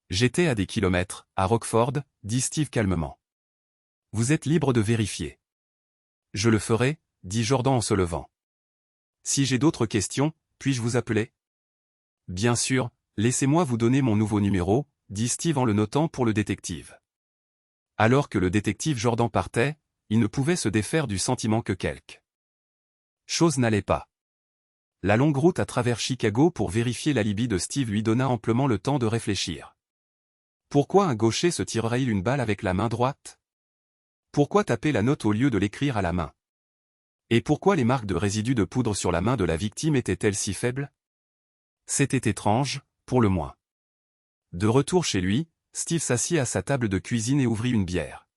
J'étais à des kilomètres, à Rockford, dit Steve calmement. Vous êtes libre de vérifier. Je le ferai, dit Jordan en se levant. Si j'ai d'autres questions, puis-je vous appeler? Bien sûr, laissez-moi vous donner mon nouveau numéro, dit Steve en le notant pour le détective. Alors que le détective Jordan partait, il ne pouvait se défaire du sentiment que quelque chose n'allait pas. La longue route à travers Chicago pour vérifier l'alibi de Steve lui donna amplement le temps de réfléchir. Pourquoi un gaucher se tirerait-il une balle avec la main droite? Pourquoi taper la note au lieu de l'écrire à la main? Et pourquoi les marques de résidus de poudre sur la main de la victime étaient-elles si faibles? C'était étrange, pour le moins. De retour chez lui, Steve s'assit à sa table de cuisine et ouvrit une bière.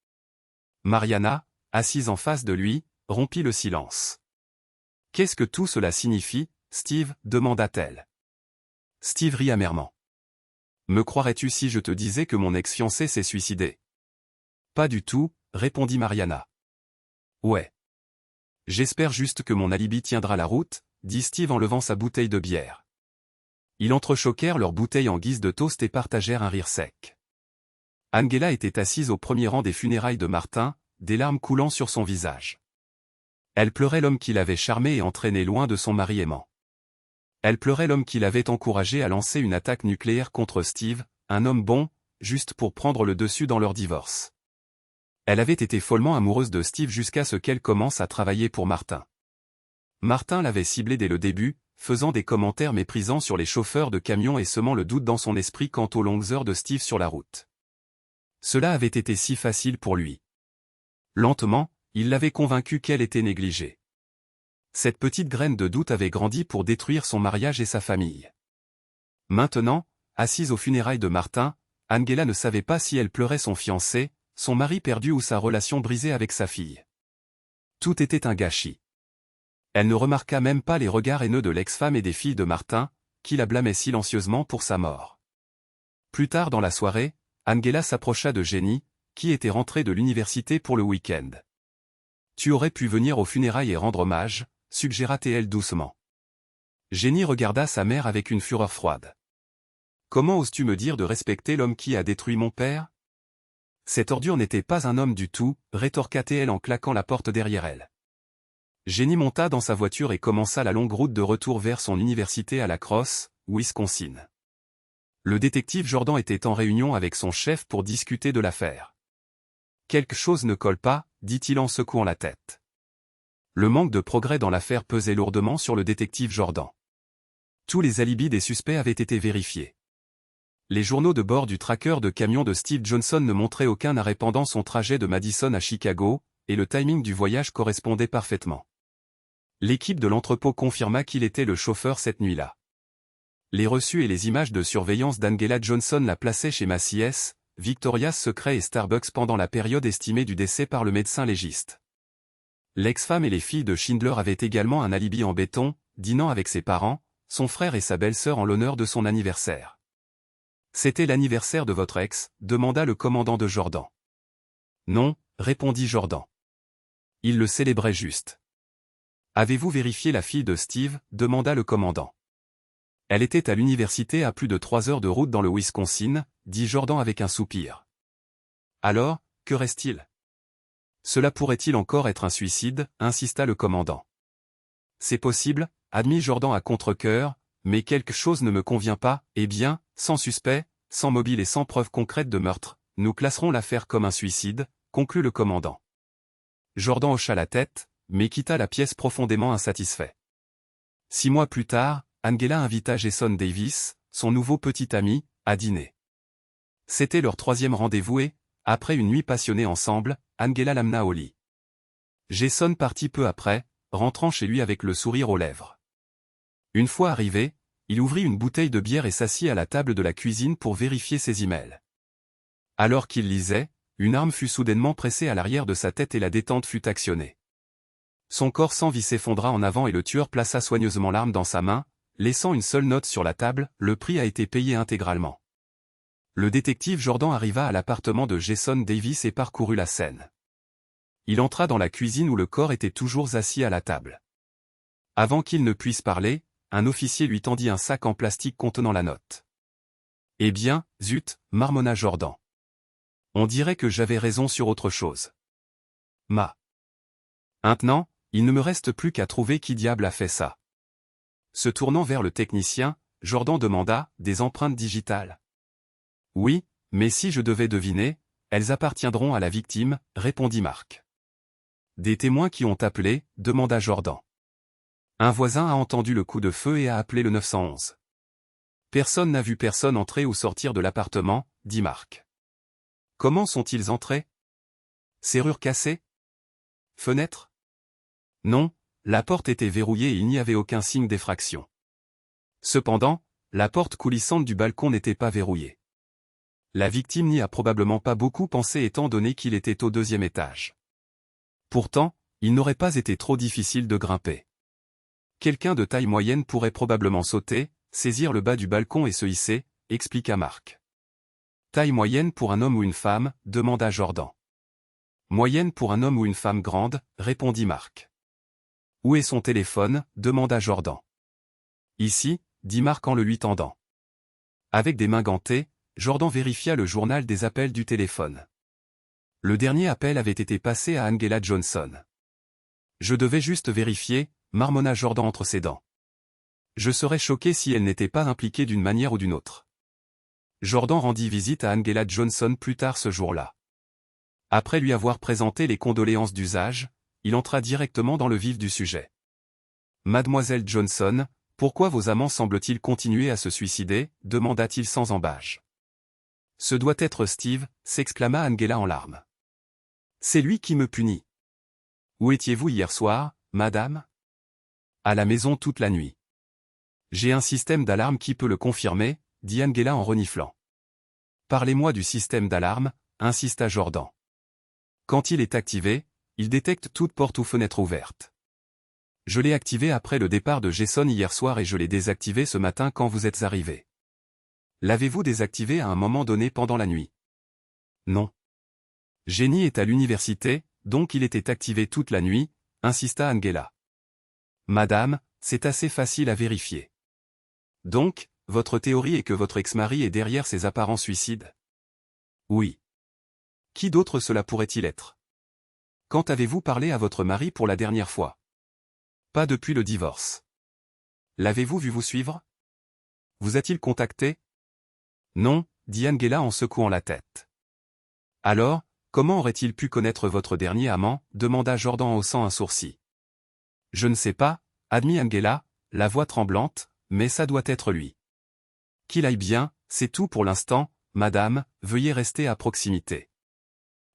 Mariana, assise en face de lui, rompit le silence. « Qu'est-ce que tout cela signifie, Steve » demanda-t-elle. Steve rit amèrement. « Me croirais-tu si je te disais que mon ex-fiancé s'est suicidé ?»« Pas du tout » répondit Mariana. « Ouais. J'espère juste que mon alibi tiendra la route » dit Steve en levant sa bouteille de bière. Ils entrechoquèrent leurs bouteilles en guise de toast et partagèrent un rire sec. Angela était assise au premier rang des funérailles de Martin, des larmes coulant sur son visage. Elle pleurait l'homme qui l'avait charmée et entraînée loin de son mari aimant. Elle pleurait l'homme qui l'avait encouragée à lancer une attaque nucléaire contre Steve, un homme bon, juste pour prendre le dessus dans leur divorce. Elle avait été follement amoureuse de Steve jusqu'à ce qu'elle commence à travailler pour Martin. Martin l'avait ciblée dès le début, faisant des commentaires méprisants sur les chauffeurs de camions et semant le doute dans son esprit quant aux longues heures de Steve sur la route. Cela avait été si facile pour lui. Lentement, il l'avait convaincue qu'elle était négligée. Cette petite graine de doute avait grandi pour détruire son mariage et sa famille. Maintenant, assise aux funérailles de Martin, Angela ne savait pas si elle pleurait son fiancé, son mari perdu ou sa relation brisée avec sa fille. Tout était un gâchis. Elle ne remarqua même pas les regards haineux de l'ex-femme et des filles de Martin, qui la blâmaient silencieusement pour sa mort. Plus tard dans la soirée, Angela s'approcha de Jenny, qui était rentrée de l'université pour le week-end. « Tu aurais pu venir aux funérailles et rendre hommage » suggéra-t-elle doucement. Jenny regarda sa mère avec une fureur froide. « Comment oses-tu me dire de respecter l'homme qui a détruit mon père ? Cette ordure n'était pas un homme du tout, rétorqua-t-elle en claquant la porte derrière elle. Jenny monta dans sa voiture et commença la longue route de retour vers son université à La Crosse, Wisconsin. Le détective Jordan était en réunion avec son chef pour discuter de l'affaire. « Quelque chose ne colle pas » dit-il en secouant la tête. Le manque de progrès dans l'affaire pesait lourdement sur le détective Jordan. Tous les alibis des suspects avaient été vérifiés. Les journaux de bord du tracker de camion de Steve Johnson ne montraient aucun arrêt pendant son trajet de Madison à Chicago, et le timing du voyage correspondait parfaitement. L'équipe de l'entrepôt confirma qu'il était le chauffeur cette nuit-là. Les reçus et les images de surveillance d'Angela Johnson la plaçaient chez Macy's, Victoria's Secret et Starbucks pendant la période estimée du décès par le médecin légiste. L'ex-femme et les filles de Schindler avaient également un alibi en béton, dînant avec ses parents, son frère et sa belle-sœur en l'honneur de son anniversaire. « C'était l'anniversaire de votre ex » demanda le commandant de Jordan. « Non » répondit Jordan. « Il le célébrait juste. »« Avez-vous vérifié la fille de Steve » demanda le commandant. « Elle était à l'université à plus de 3 heures de route dans le Wisconsin » dit Jordan avec un soupir. « Alors, que reste-t-il ? Cela pourrait-il encore être un suicide » insista le commandant. « C'est possible » admit Jordan à contre-cœur, « mais quelque chose ne me convient pas, eh bien, sans suspect, sans mobile et sans preuve concrète de meurtre, nous classerons l'affaire comme un suicide » conclut le commandant. Jordan hocha la tête, mais quitta la pièce profondément insatisfait. 6 mois plus tard, Angela invita Jason Davis, son nouveau petit ami, à dîner. C'était leur 3e rendez-vous et, après une nuit passionnée ensemble, Angela l'amena au lit. Jason partit peu après, rentrant chez lui avec le sourire aux lèvres. Une fois arrivé, il ouvrit une bouteille de bière et s'assit à la table de la cuisine pour vérifier ses emails. Alors qu'il lisait, une arme fut soudainement pressée à l'arrière de sa tête et la détente fut actionnée. Son corps sans vie s'effondra en avant et le tueur plaça soigneusement l'arme dans sa main, laissant une seule note sur la table, le prix a été payé intégralement. Le détective Jordan arriva à l'appartement de Jason Davis et parcourut la scène. Il entra dans la cuisine où le corps était toujours assis à la table. Avant qu'il ne puisse parler, un officier lui tendit un sac en plastique contenant la note. « Eh bien, zut » marmonna Jordan. « On dirait que j'avais raison sur autre chose. Maintenant, il ne me reste plus qu'à trouver qui diable a fait ça. » Se tournant vers le technicien, Jordan demanda, « Des empreintes digitales ?» « Oui, mais si je devais deviner, elles appartiendront à la victime, » répondit Marc. « Des témoins qui ont appelé ?» demanda Jordan. « Un voisin a entendu le coup de feu et a appelé le 911. Personne n'a vu personne entrer ou sortir de l'appartement, » dit Marc. « Comment sont-ils entrés ? Serrure cassée ? Fenêtre ? Non, La porte était verrouillée et il n'y avait aucun signe d'effraction. Cependant, la porte coulissante du balcon n'était pas verrouillée. La victime n'y a probablement pas beaucoup pensé étant donné qu'il était au 2e étage. Pourtant, il n'aurait pas été trop difficile de grimper. Quelqu'un de taille moyenne pourrait probablement sauter, saisir le bas du balcon et se hisser, expliqua Marc. Taille moyenne pour un homme ou une femme, demanda Jordan. Moyenne pour un homme ou une femme grande, répondit Marc. Où est son téléphone, demanda Jordan. Ici, dit Marc en le lui tendant. Avec des mains gantées, Jordan vérifia le journal des appels du téléphone. Le dernier appel avait été passé à Angela Johnson. Je devais juste vérifier, marmonna Jordan entre ses dents. Je serais choqué si elle n'était pas impliquée d'une manière ou d'une autre. Jordan rendit visite à Angela Johnson plus tard ce jour-là. Après lui avoir présenté les condoléances d'usage, il entra directement dans le vif du sujet. Mademoiselle Johnson, pourquoi vos amants semblent-ils continuer à se suicider, demanda-t-il sans ambages. Ce doit être Steve, s'exclama Angela en larmes. C'est lui qui me punit. Où étiez-vous hier soir, madame? À la maison toute la nuit. J'ai un système d'alarme qui peut le confirmer, dit Angela en reniflant. Parlez-moi du système d'alarme, insista Jordan. Quand il est activé, il détecte toute porte ou fenêtre ouverte. Je l'ai activé après le départ de Jason hier soir et je l'ai désactivé ce matin quand vous êtes arrivé. L'avez-vous désactivé à un moment donné pendant la nuit? Non. Jenny est à l'université, donc il était activé toute la nuit, insista Angela. Madame, c'est assez facile à vérifier. Donc, votre théorie est que votre ex-mari est derrière ces apparents suicides? Oui. Qui d'autre cela pourrait-il être? Quand avez-vous parlé à votre mari pour la dernière fois? Pas depuis le divorce. L'avez-vous vu vous suivre? Vous a-t-il contacté? Non, dit Angela en secouant la tête. Alors, comment aurait-il pu connaître votre dernier amant, demanda Jordan en haussant un sourcil. Je ne sais pas, admit Angela, la voix tremblante, mais ça doit être lui. Qu'il aille bien, c'est tout pour l'instant, madame, veuillez rester à proximité.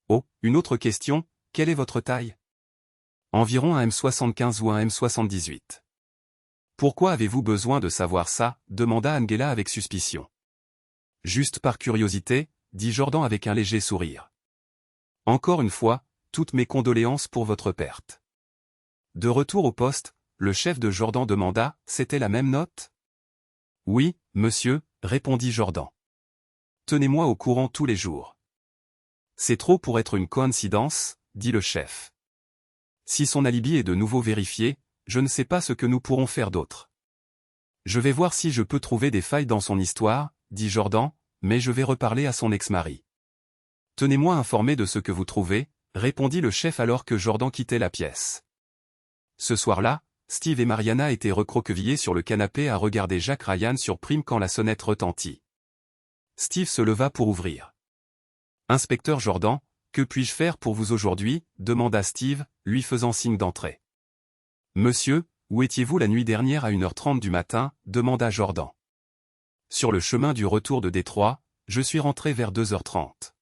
Oh, une autre question, quelle est votre taille? Environ un M75 ou un M78. Pourquoi avez-vous besoin de savoir ça, demanda Angela avec suspicion. Juste par curiosité, dit Jordan avec un léger sourire. Encore une fois, toutes mes condoléances pour votre perte. De retour au poste, le chef de Jordan demanda, c'était la même note? Oui, monsieur, répondit Jordan. Tenez-moi au courant tous les jours. C'est trop pour être une coïncidence, dit le chef. Si son alibi est de nouveau vérifié, je ne sais pas ce que nous pourrons faire d'autre. Je vais voir si je peux trouver des failles dans son histoire, dit Jordan, mais je vais reparler à son ex-mari. Tenez-moi informé de ce que vous trouvez, répondit le chef alors que Jordan quittait la pièce. Ce soir-là, Steve et Mariana étaient recroquevillés sur le canapé à regarder Jack Ryan sur Prime quand la sonnette retentit. Steve se leva pour ouvrir. Inspecteur Jordan, que puis-je faire pour vous aujourd'hui, demanda Steve, lui faisant signe d'entrer. Monsieur, où étiez-vous la nuit dernière à 1h30 du matin, demanda Jordan. Sur le chemin du retour de Détroit, je suis rentré vers 2h30.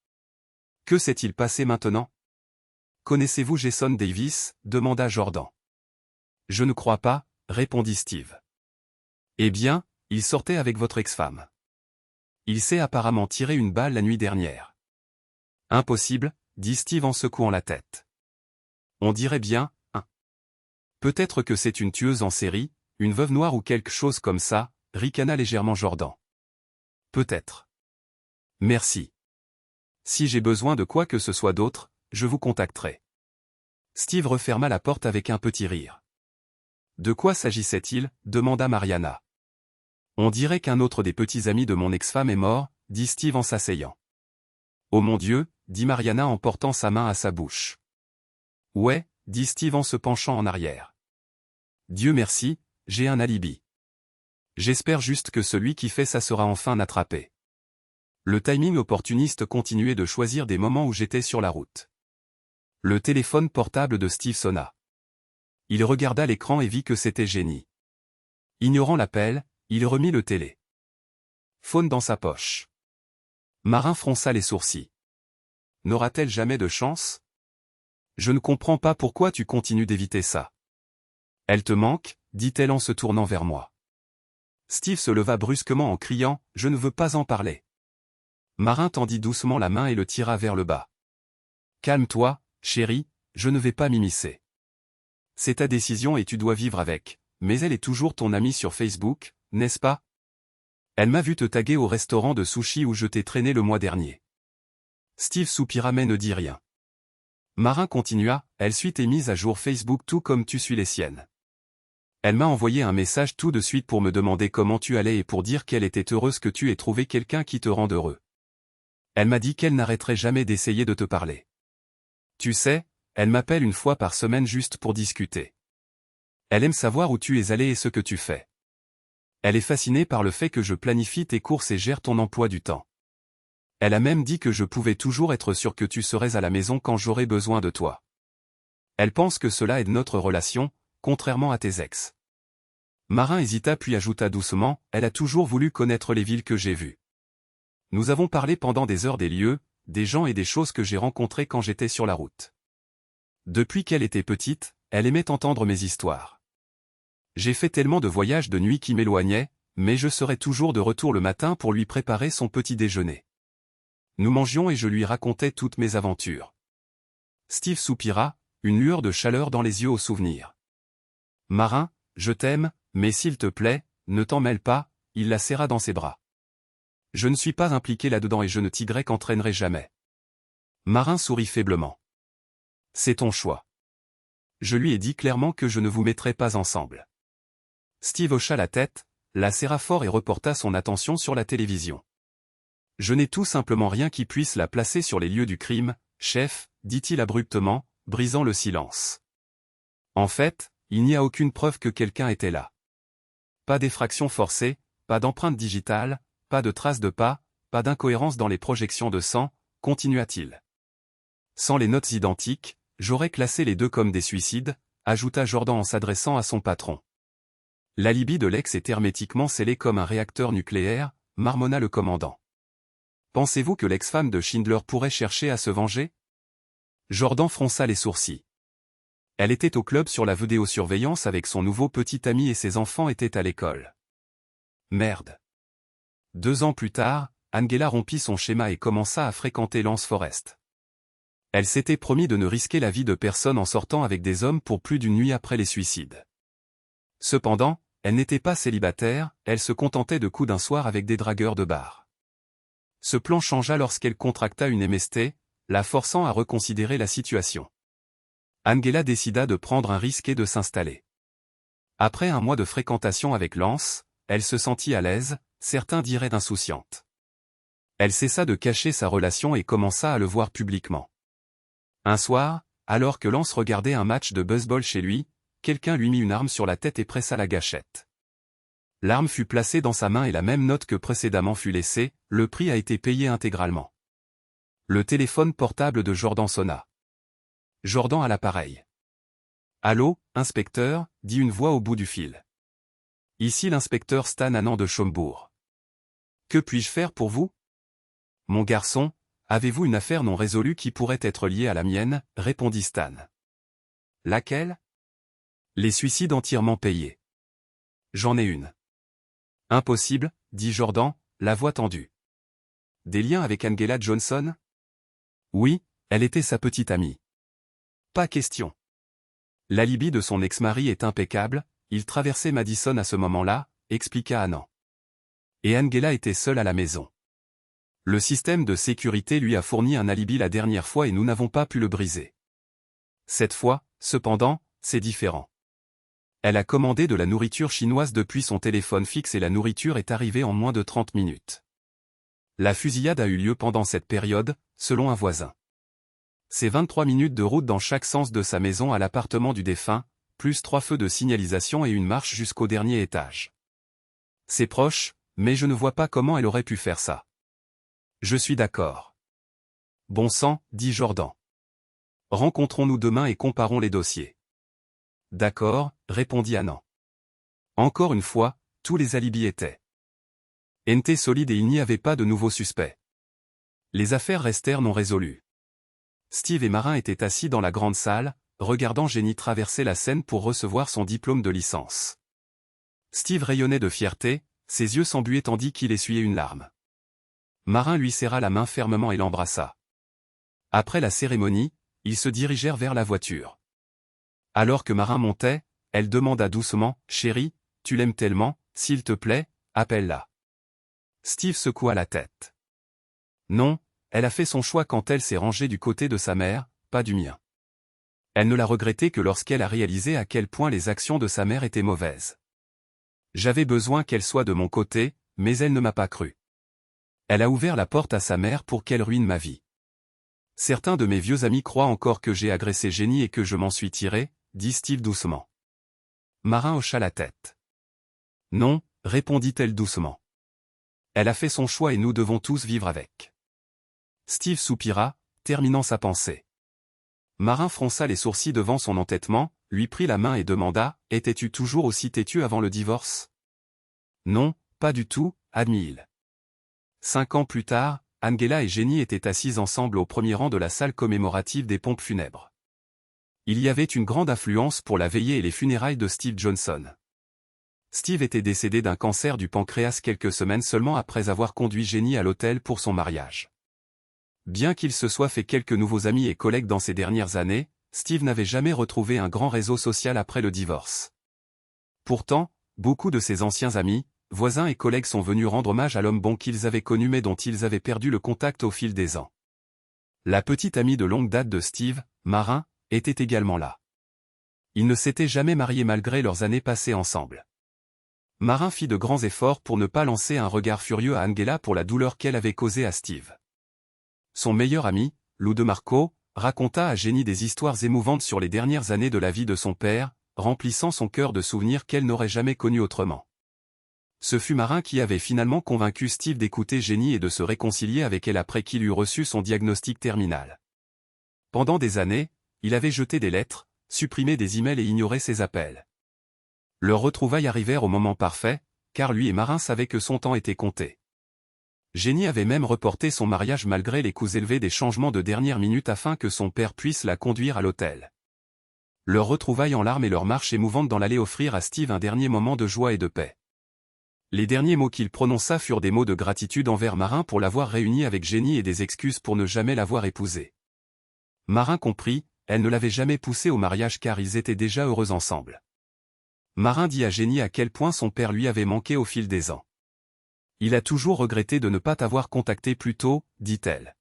Que s'est-il passé maintenant? Connaissez-vous Jason Davis, demanda Jordan. Je ne crois pas, répondit Steve. Eh bien, il sortait avec votre ex-femme. Il s'est apparemment tiré une balle la nuit dernière. Impossible, dit Steve en secouant la tête. On dirait bien, hein. Peut-être que c'est une tueuse en série, une veuve noire ou quelque chose comme ça, ricana légèrement Jordan. Peut-être. Merci. Si j'ai besoin de quoi que ce soit d'autre, je vous contacterai. Steve referma la porte avec un petit rire. De quoi s'agissait-il, demanda Mariana. On dirait qu'un autre des petits amis de mon ex-femme est mort, dit Steve en s'asseyant. Oh mon Dieu, dit Mariana en portant sa main à sa bouche. Ouais, dit Steve en se penchant en arrière. Dieu merci, j'ai un alibi. J'espère juste que celui qui fait ça sera enfin attrapé. Le timing opportuniste continuait de choisir des moments où j'étais sur la route. Le téléphone portable de Steve sonna. Il regarda l'écran et vit que c'était Jenny. Ignorant l'appel, il remit le télé. Phone dans sa poche. Marin fronça les sourcils. N'aura-t-elle jamais de chance? Je ne comprends pas pourquoi tu continues d'éviter ça. Elle te manque, dit-elle en se tournant vers moi. Steve se leva brusquement en criant « Je ne veux pas en parler ». Marin tendit doucement la main et le tira vers le bas. « Calme-toi, chérie, je ne vais pas m'immiscer. C'est ta décision et tu dois vivre avec, mais elle est toujours ton amie sur Facebook, n'est-ce pas? Elle m'a vu te taguer au restaurant de sushi où je t'ai traîné le mois dernier. » Steve soupira mais ne dit rien. Marin continua, elle suit tes mises à jour Facebook tout comme tu suis les siennes. Elle m'a envoyé un message tout de suite pour me demander comment tu allais et pour dire qu'elle était heureuse que tu aies trouvé quelqu'un qui te rende heureux. Elle m'a dit qu'elle n'arrêterait jamais d'essayer de te parler. Tu sais, elle m'appelle une fois par semaine juste pour discuter. Elle aime savoir où tu es allé et ce que tu fais. Elle est fascinée par le fait que je planifie tes courses et gère ton emploi du temps. Elle a même dit que je pouvais toujours être sûr que tu serais à la maison quand j'aurais besoin de toi. Elle pense que cela aide notre relation, contrairement à tes ex. Marin hésita puis ajouta doucement, elle a toujours voulu connaître les villes que j'ai vues. Nous avons parlé pendant des heures des lieux, des gens et des choses que j'ai rencontrés quand j'étais sur la route. Depuis qu'elle était petite, elle aimait entendre mes histoires. J'ai fait tellement de voyages de nuit qui m'éloignaient, mais je serai toujours de retour le matin pour lui préparer son petit déjeuner. Nous mangions et je lui racontais toutes mes aventures. Steve soupira, une lueur de chaleur dans les yeux au souvenir. Marin, je t'aime, mais s'il te plaît, ne t'en mêle pas, il la serra dans ses bras. Je ne suis pas impliqué là-dedans et je ne t'y qu'entraînerai jamais. Marin sourit faiblement. C'est ton choix. Je lui ai dit clairement que je ne vous mettrai pas ensemble. Steve hocha la tête, la serra fort et reporta son attention sur la télévision. Je n'ai tout simplement rien qui puisse la placer sur les lieux du crime, chef, dit-il abruptement, brisant le silence. En fait, il n'y a aucune preuve que quelqu'un était là. Pas d'effraction forcée, pas d'empreinte digitale, pas de traces de pas, pas d'incohérence dans les projections de sang, continua-t-il. Sans les notes identiques, j'aurais classé les deux comme des suicides, ajouta Jordan en s'adressant à son patron. L'alibi de l'ex est hermétiquement scellé comme un réacteur nucléaire, marmonna le commandant. Pensez-vous que l'ex-femme de Schindler pourrait chercher à se venger? Jordan fronça les sourcils. Elle était au club sur la vidéosurveillance avec son nouveau petit ami et ses enfants étaient à l'école. Merde. 2 ans plus tard, Angela rompit son schéma et commença à fréquenter Lance Forrest. Elle s'était promis de ne risquer la vie de personne en sortant avec des hommes pour plus d'une nuit après les suicides. Cependant, elle n'était pas célibataire, elle se contentait de coups d'un soir avec des dragueurs de bar. Ce plan changea lorsqu'elle contracta une MST, la forçant à reconsidérer la situation. Angela décida de prendre un risque et de s'installer. Après un mois de fréquentation avec Lance, elle se sentit à l'aise, certains diraient insouciante. Elle cessa de cacher sa relation et commença à le voir publiquement. Un soir, alors que Lance regardait un match de baseball chez lui, quelqu'un lui mit une arme sur la tête et pressa la gâchette. L'arme fut placée dans sa main et la même note que précédemment fut laissée, le prix a été payé intégralement. Le téléphone portable de Jordan sonna. Jordan à l'appareil. « Allô, inspecteur » dit une voix au bout du fil. « Ici l'inspecteur Stan Anand de Schombourg. Que puis-je faire pour vous ?»« Mon garçon, avez-vous une affaire non résolue qui pourrait être liée à la mienne ?» répondit Stan. « Laquelle ?»« Les suicides entièrement payés. »« J'en ai une. »« Impossible, » dit Jordan, la voix tendue. « Des liens avec Angela Johnson ?» Oui, elle était sa petite amie. Pas question. L'alibi de son ex-mari est impeccable, il traversait Madison à ce moment-là, expliqua Anand. Et Angela était seule à la maison. Le système de sécurité lui a fourni un alibi la dernière fois et nous n'avons pas pu le briser. Cette fois, cependant, c'est différent. Elle a commandé de la nourriture chinoise depuis son téléphone fixe et la nourriture est arrivée en moins de 30 minutes. La fusillade a eu lieu pendant cette période, selon un voisin. C'est 23 minutes de route dans chaque sens de sa maison à l'appartement du défunt, plus 3 feux de signalisation et une marche jusqu'au dernier étage. C'est proche, mais je ne vois pas comment elle aurait pu faire ça. Je suis d'accord. Bon sang, dit Jordan. Rencontrons-nous demain et comparons les dossiers. D'accord, répondit Anand. Encore une fois, tous les alibis étaient solides et il n'y avait pas de nouveaux suspects. Les affaires restèrent non résolues. Steve et Marin étaient assis dans la grande salle, regardant Jenny traverser la scène pour recevoir son diplôme de licence. Steve rayonnait de fierté, ses yeux s'embuaient tandis qu'il essuyait une larme. Marin lui serra la main fermement et l'embrassa. Après la cérémonie, ils se dirigèrent vers la voiture. Alors que Marin montait, elle demanda doucement, « Chérie, tu l'aimes tellement, s'il te plaît, appelle-la. » Steve secoua la tête. Non, elle a fait son choix quand elle s'est rangée du côté de sa mère, pas du mien. Elle ne l'a regretté que lorsqu'elle a réalisé à quel point les actions de sa mère étaient mauvaises. J'avais besoin qu'elle soit de mon côté, mais elle ne m'a pas cru. Elle a ouvert la porte à sa mère pour qu'elle ruine ma vie. Certains de mes vieux amis croient encore que j'ai agressé Jenny et que je m'en suis tiré, dit Steve doucement. Marin hocha la tête. Non, répondit-elle doucement. Elle a fait son choix et nous devons tous vivre avec. Steve soupira, terminant sa pensée. Marin fronça les sourcils devant son entêtement, lui prit la main et demanda, « Étais-tu toujours aussi têtu avant le divorce ?» Non, pas du tout, admit-il. 5 ans plus tard, Angela et Jenny étaient assises ensemble au premier rang de la salle commémorative des pompes funèbres. Il y avait une grande affluence pour la veillée et les funérailles de Steve Johnson. Steve était décédé d'un cancer du pancréas quelques semaines seulement après avoir conduit Jenny à l'hôtel pour son mariage. Bien qu'il se soit fait quelques nouveaux amis et collègues dans ces dernières années, Steve n'avait jamais retrouvé un grand réseau social après le divorce. Pourtant, beaucoup de ses anciens amis, voisins et collègues sont venus rendre hommage à l'homme bon qu'ils avaient connu mais dont ils avaient perdu le contact au fil des ans. La petite amie de longue date de Steve, Marin, était également là. Ils ne s'étaient jamais mariés malgré leurs années passées ensemble. Marin fit de grands efforts pour ne pas lancer un regard furieux à Angela pour la douleur qu'elle avait causée à Steve. Son meilleur ami, Lou DeMarco, raconta à Jenny des histoires émouvantes sur les dernières années de la vie de son père, remplissant son cœur de souvenirs qu'elle n'aurait jamais connus autrement. Ce fut Marin qui avait finalement convaincu Steve d'écouter Jenny et de se réconcilier avec elle après qu'il eut reçu son diagnostic terminal. Pendant des années, il avait jeté des lettres, supprimé des emails et ignoré ses appels. Leurs retrouvailles arrivèrent au moment parfait, car lui et Marin savaient que son temps était compté. Jenny avait même reporté son mariage malgré les coûts élevés des changements de dernière minute afin que son père puisse la conduire à l'hôtel. Leurs retrouvailles en larmes et leur marche émouvante dans l'allée offrirent à Steve un dernier moment de joie et de paix. Les derniers mots qu'il prononça furent des mots de gratitude envers Marin pour l'avoir réuni avec Jenny et des excuses pour ne jamais l'avoir épousée. Marin comprit, elle ne l'avait jamais poussé au mariage car ils étaient déjà heureux ensemble. Marin dit à Jenny à quel point son père lui avait manqué au fil des ans. Il a toujours regretté de ne pas t'avoir contacté plus tôt, dit-elle.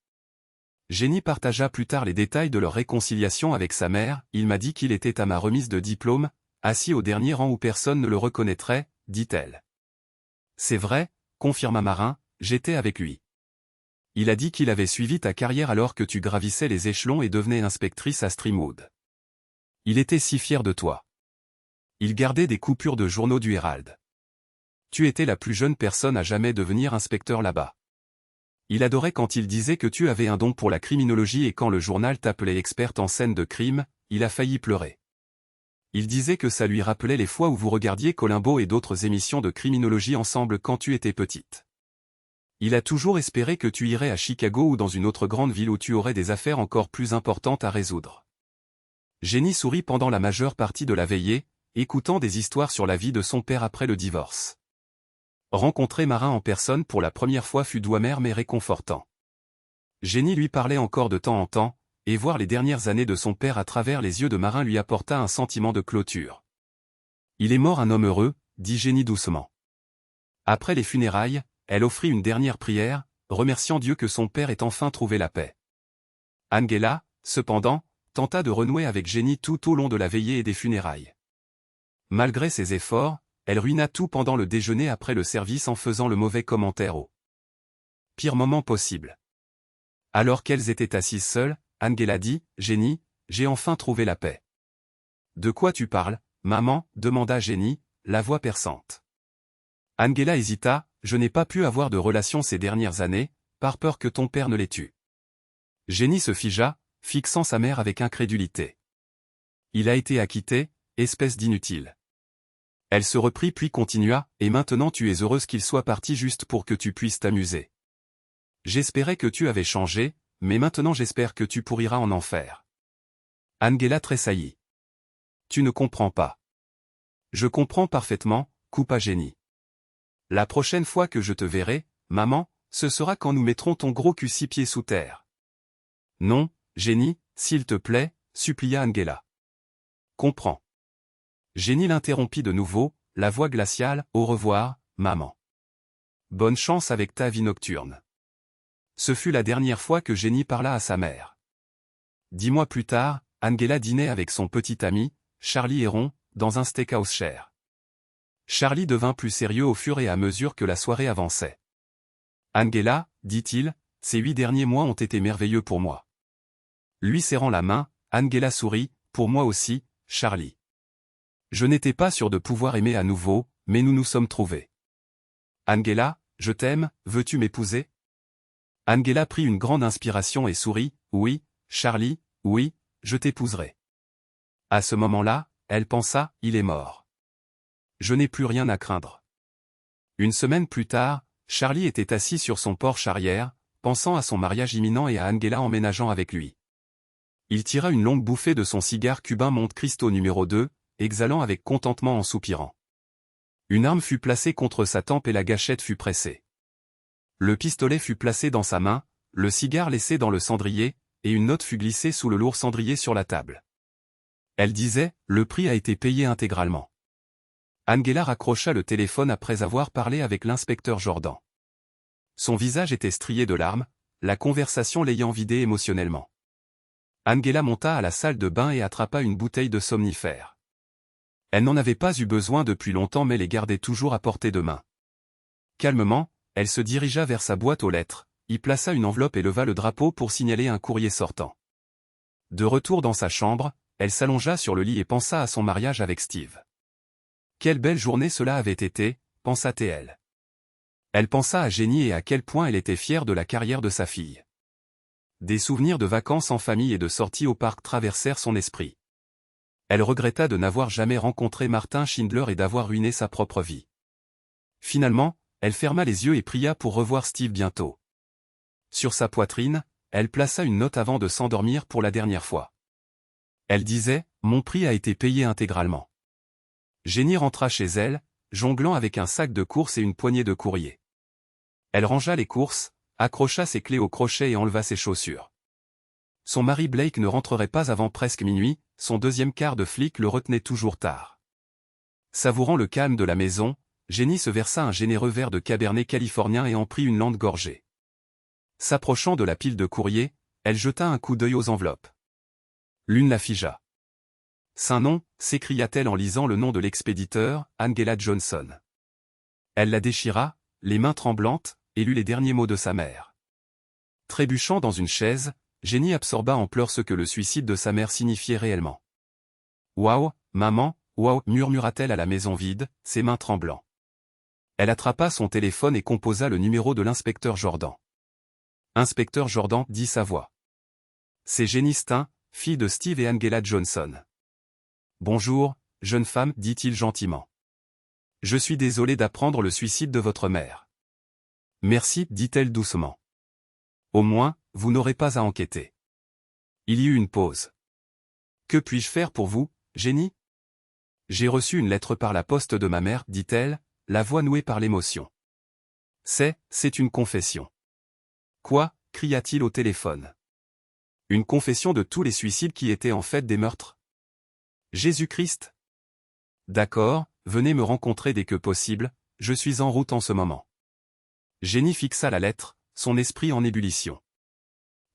Jenny partagea plus tard les détails de leur réconciliation avec sa mère, il m'a dit qu'il était à ma remise de diplôme, assis au dernier rang où personne ne le reconnaîtrait, dit-elle. C'est vrai, confirma Marin, j'étais avec lui. Il a dit qu'il avait suivi ta carrière alors que tu gravissais les échelons et devenais inspectrice à Streamwood. Il était si fier de toi. Il gardait des coupures de journaux du Herald. Tu étais la plus jeune personne à jamais devenir inspecteur là-bas. Il adorait quand il disait que tu avais un don pour la criminologie et quand le journal t'appelait experte en scène de crime, il a failli pleurer. Il disait que ça lui rappelait les fois où vous regardiez Columbo et d'autres émissions de criminologie ensemble quand tu étais petite. Il a toujours espéré que tu irais à Chicago ou dans une autre grande ville où tu aurais des affaires encore plus importantes à résoudre. Jenny sourit pendant la majeure partie de la veillée, écoutant des histoires sur la vie de son père après le divorce. Rencontrer Marin en personne pour la première fois fut doux amer mais réconfortant. Jenny lui parlait encore de temps en temps, et voir les dernières années de son père à travers les yeux de Marin lui apporta un sentiment de clôture. Il est mort un homme heureux, dit Jenny doucement. Après les funérailles, elle offrit une dernière prière, remerciant Dieu que son père ait enfin trouvé la paix. Angela, cependant, tenta de renouer avec Jenny tout au long de la veillée et des funérailles. Malgré ses efforts, elle ruina tout pendant le déjeuner après le service en faisant le mauvais commentaire au pire moment possible. Alors qu'elles étaient assises seules, Angela dit, « Jenny, j'ai enfin trouvé la paix. » « De quoi tu parles, maman ?» demanda Jenny, la voix perçante. Angela hésita, « Je n'ai pas pu avoir de relation ces dernières années, par peur que ton père ne les tue. » Jenny se figea, fixant sa mère avec incrédulité. « Il a été acquitté, espèce d'inutile. » Elle se reprit puis continua, « Et maintenant tu es heureuse qu'il soit parti juste pour que tu puisses t'amuser. J'espérais que tu avais changé, mais maintenant j'espère que tu pourriras en enfer. » Angela tressaillit. Tu ne comprends pas. Je comprends parfaitement, coupa Jenny. La prochaine fois que je te verrai, maman, ce sera quand nous mettrons ton gros cul 6 pieds sous terre. Non, Jenny, s'il te plaît, supplia Angela. Comprends. Jenny l'interrompit de nouveau, la voix glaciale, au revoir, maman. Bonne chance avec ta vie nocturne. Ce fut la dernière fois que Jenny parla à sa mère. 10 mois plus tard, Angela dînait avec son petit ami, Charlie Heron, dans un steakhouse cher. Charlie devint plus sérieux au fur et à mesure que la soirée avançait. Angela, dit-il, ces 8 derniers mois ont été merveilleux pour moi. Lui serrant la main, Angela sourit, pour moi aussi, Charlie. Je n'étais pas sûr de pouvoir aimer à nouveau, mais nous nous sommes trouvés. Angela, je t'aime, veux-tu m'épouser? Angela prit une grande inspiration et sourit, oui, Charlie, oui, je t'épouserai. À ce moment-là, elle pensa, il est mort. Je n'ai plus rien à craindre. Une semaine plus tard, Charlie était assis sur son porche arrière, pensant à son mariage imminent et à Angela emménageant avec lui. Il tira une longue bouffée de son cigare cubain Monte Cristo numéro 2, exhalant avec contentement en soupirant. Une arme fut placée contre sa tempe et la gâchette fut pressée. Le pistolet fut placé dans sa main, le cigare laissé dans le cendrier, et une note fut glissée sous le lourd cendrier sur la table. Elle disait, le prix a été payé intégralement. Angela raccrocha le téléphone après avoir parlé avec l'inspecteur Jordan. Son visage était strié de larmes, la conversation l'ayant vidé émotionnellement. Angela monta à la salle de bain et attrapa une bouteille de somnifère. Elle n'en avait pas eu besoin depuis longtemps mais les gardait toujours à portée de main. Calmement, elle se dirigea vers sa boîte aux lettres, y plaça une enveloppe et leva le drapeau pour signaler un courrier sortant. De retour dans sa chambre, elle s'allongea sur le lit et pensa à son mariage avec Steve. Quelle belle journée cela avait été, pensa-t-elle. Elle pensa à Jenny et à quel point elle était fière de la carrière de sa fille. Des souvenirs de vacances en famille et de sorties au parc traversèrent son esprit. Elle regretta de n'avoir jamais rencontré Martin Schindler et d'avoir ruiné sa propre vie. Finalement, elle ferma les yeux et pria pour revoir Steve bientôt. Sur sa poitrine, elle plaça une note avant de s'endormir pour la dernière fois. Elle disait, « Mon prix a été payé intégralement. » Jenny rentra chez elle, jonglant avec un sac de courses et une poignée de courrier. Elle rangea les courses, accrocha ses clés au crochet et enleva ses chaussures. Son mari Blake ne rentrerait pas avant presque minuit, son deuxième quart de flic le retenait toujours tard. Savourant le calme de la maison, Jenny se versa un généreux verre de cabernet californien et en prit une lente gorgée. S'approchant de la pile de courrier, elle jeta un coup d'œil aux enveloppes. L'une la figea. « Saint nom » s'écria-t-elle en lisant le nom de l'expéditeur, Angela Johnson. Elle la déchira, les mains tremblantes, et lut les derniers mots de sa mère. Trébuchant dans une chaise, Jenny absorba en pleurs ce que le suicide de sa mère signifiait réellement. « Waouh, maman, waouh » murmura-t-elle à la maison vide, ses mains tremblant. Elle attrapa son téléphone et composa le numéro de l'inspecteur Jordan. « Inspecteur Jordan » dit sa voix. « C'est Jenny Stein, fille de Steve et Angela Johnson. »« Bonjour, jeune femme, dit-il gentiment. Je suis désolé d'apprendre le suicide de votre mère. »« Merci, dit-elle doucement. Au moins, vous n'aurez pas à enquêter. » Il y eut une pause. « Que puis-je faire pour vous, Jenny ? » J'ai reçu une lettre par la poste de ma mère, dit-elle, la voix nouée par l'émotion. C'est une confession. Quoi ? Cria-t-il au téléphone. Une confession de tous les suicides qui étaient en fait des meurtres. Jésus-Christ ? D'accord, venez me rencontrer dès que possible, je suis en route en ce moment. Jenny fixa la lettre, son esprit en ébullition.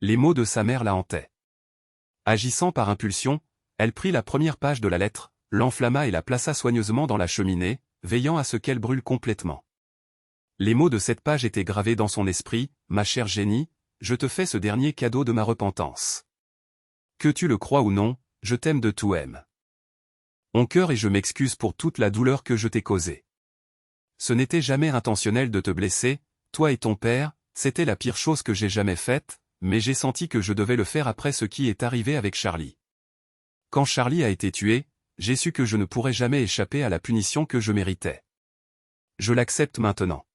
Les mots de sa mère la hantaient. Agissant par impulsion, elle prit la première page de la lettre, l'enflamma et la plaça soigneusement dans la cheminée, veillant à ce qu'elle brûle complètement. Les mots de cette page étaient gravés dans son esprit, « Ma chère Jenny, je te fais ce dernier cadeau de ma repentance. Que tu le crois ou non, je t'aime de tout âme. Mon cœur et je m'excuse pour toute la douleur que je t'ai causée. Ce n'était jamais intentionnel de te blesser, toi et ton père, c'était la pire chose que j'ai jamais faite, mais j'ai senti que je devais le faire après ce qui est arrivé avec Charlie. Quand Charlie a été tué, j'ai su que je ne pourrais jamais échapper à la punition que je méritais. Je l'accepte maintenant.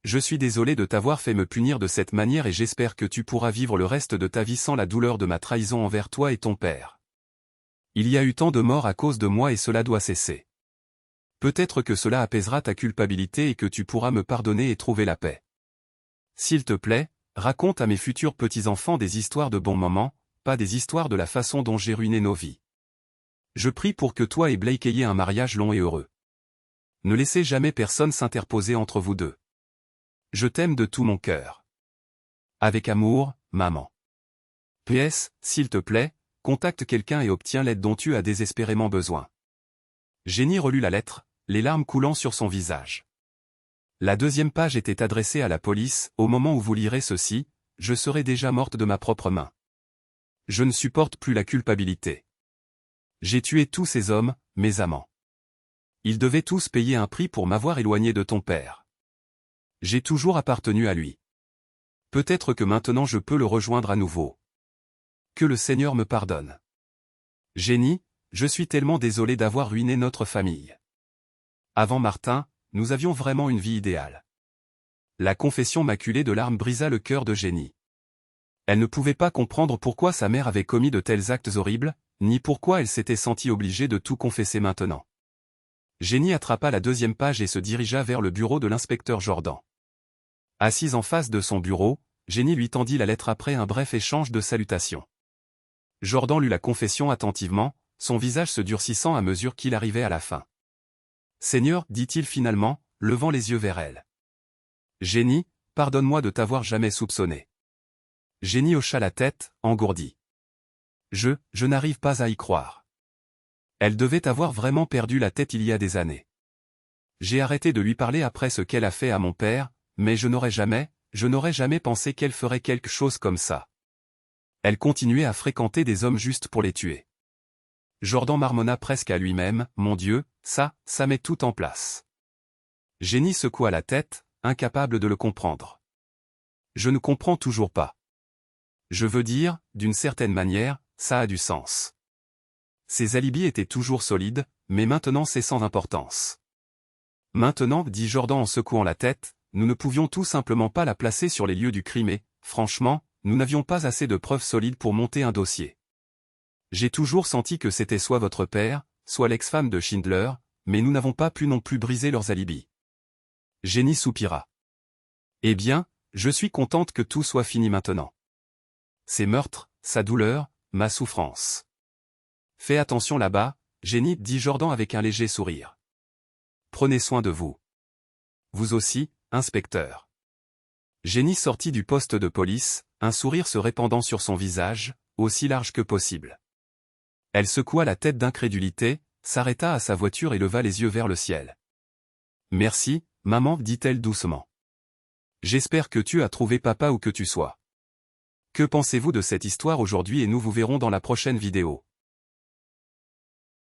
Je suis désolé de t'avoir fait me punir de cette manière et j'espère que tu pourras vivre le reste de ta vie sans la douleur de ma trahison envers toi et ton père. Il y a eu tant de morts à cause de moi et cela doit cesser. Peut-être que cela apaisera ta culpabilité et que tu pourras me pardonner et trouver la paix. S'il te plaît, raconte à mes futurs petits-enfants des histoires de bons moments, pas des histoires de la façon dont j'ai ruiné nos vies. Je prie pour que toi et Blake ayez un mariage long et heureux. Ne laissez jamais personne s'interposer entre vous deux. Je t'aime de tout mon cœur. Avec amour, maman. PS, s'il te plaît, contacte quelqu'un et obtiens l'aide dont tu as désespérément besoin. Jenny relut la lettre, les larmes coulant sur son visage. La deuxième page était adressée à la police. Au moment où vous lirez ceci, je serai déjà morte de ma propre main. Je ne supporte plus la culpabilité. J'ai tué tous ces hommes, mes amants. Ils devaient tous payer un prix pour m'avoir éloigné de ton père. J'ai toujours appartenu à lui. Peut-être que maintenant je peux le rejoindre à nouveau. Que le Seigneur me pardonne. Jenny, je suis tellement désolé d'avoir ruiné notre famille. Avant Martin, nous avions vraiment une vie idéale. La confession maculée de larmes brisa le cœur de Jenny. Elle ne pouvait pas comprendre pourquoi sa mère avait commis de tels actes horribles, ni pourquoi elle s'était sentie obligée de tout confesser maintenant. Jenny attrapa la deuxième page et se dirigea vers le bureau de l'inspecteur Jordan. Assise en face de son bureau, Jenny lui tendit la lettre après un bref échange de salutations. Jordan lut la confession attentivement, son visage se durcissant à mesure qu'il arrivait à la fin. « Seigneur, dit-il finalement, levant les yeux vers elle. Jenny, pardonne-moi de t'avoir jamais soupçonné. » Jenny hocha la tête, engourdie. Je n'arrive pas à y croire. Elle devait avoir vraiment perdu la tête il y a des années. J'ai arrêté de lui parler après ce qu'elle a fait à mon père, mais je n'aurais jamais pensé qu'elle ferait quelque chose comme ça. Elle continuait à fréquenter des hommes juste pour les tuer. Jordan marmonna presque à lui-même, mon Dieu, ça met tout en place. Jenny secoua la tête, incapable de le comprendre. Je ne comprends toujours pas. Je veux dire, d'une certaine manière, ça a du sens. Ses alibis étaient toujours solides, mais maintenant c'est sans importance. Maintenant, dit Jordan en secouant la tête, nous ne pouvions tout simplement pas la placer sur les lieux du crime et, franchement, nous n'avions pas assez de preuves solides pour monter un dossier. J'ai toujours senti que c'était soit votre père, soit l'ex-femme de Schindler, mais nous n'avons pas pu non plus briser leurs alibis. Jenny soupira. Eh bien, je suis contente que tout soit fini maintenant. Ces meurtres, sa douleur, ma souffrance. Fais attention là-bas, Jenny, dit Jordan avec un léger sourire. Prenez soin de vous. Vous aussi, inspecteur. Jenny sortit du poste de police, un sourire se répandant sur son visage, aussi large que possible. Elle secoua la tête d'incrédulité, s'arrêta à sa voiture et leva les yeux vers le ciel. Merci, maman, dit-elle doucement. J'espère que tu as trouvé papa où que tu sois. Que pensez-vous de cette histoire aujourd'hui et nous vous verrons dans la prochaine vidéo.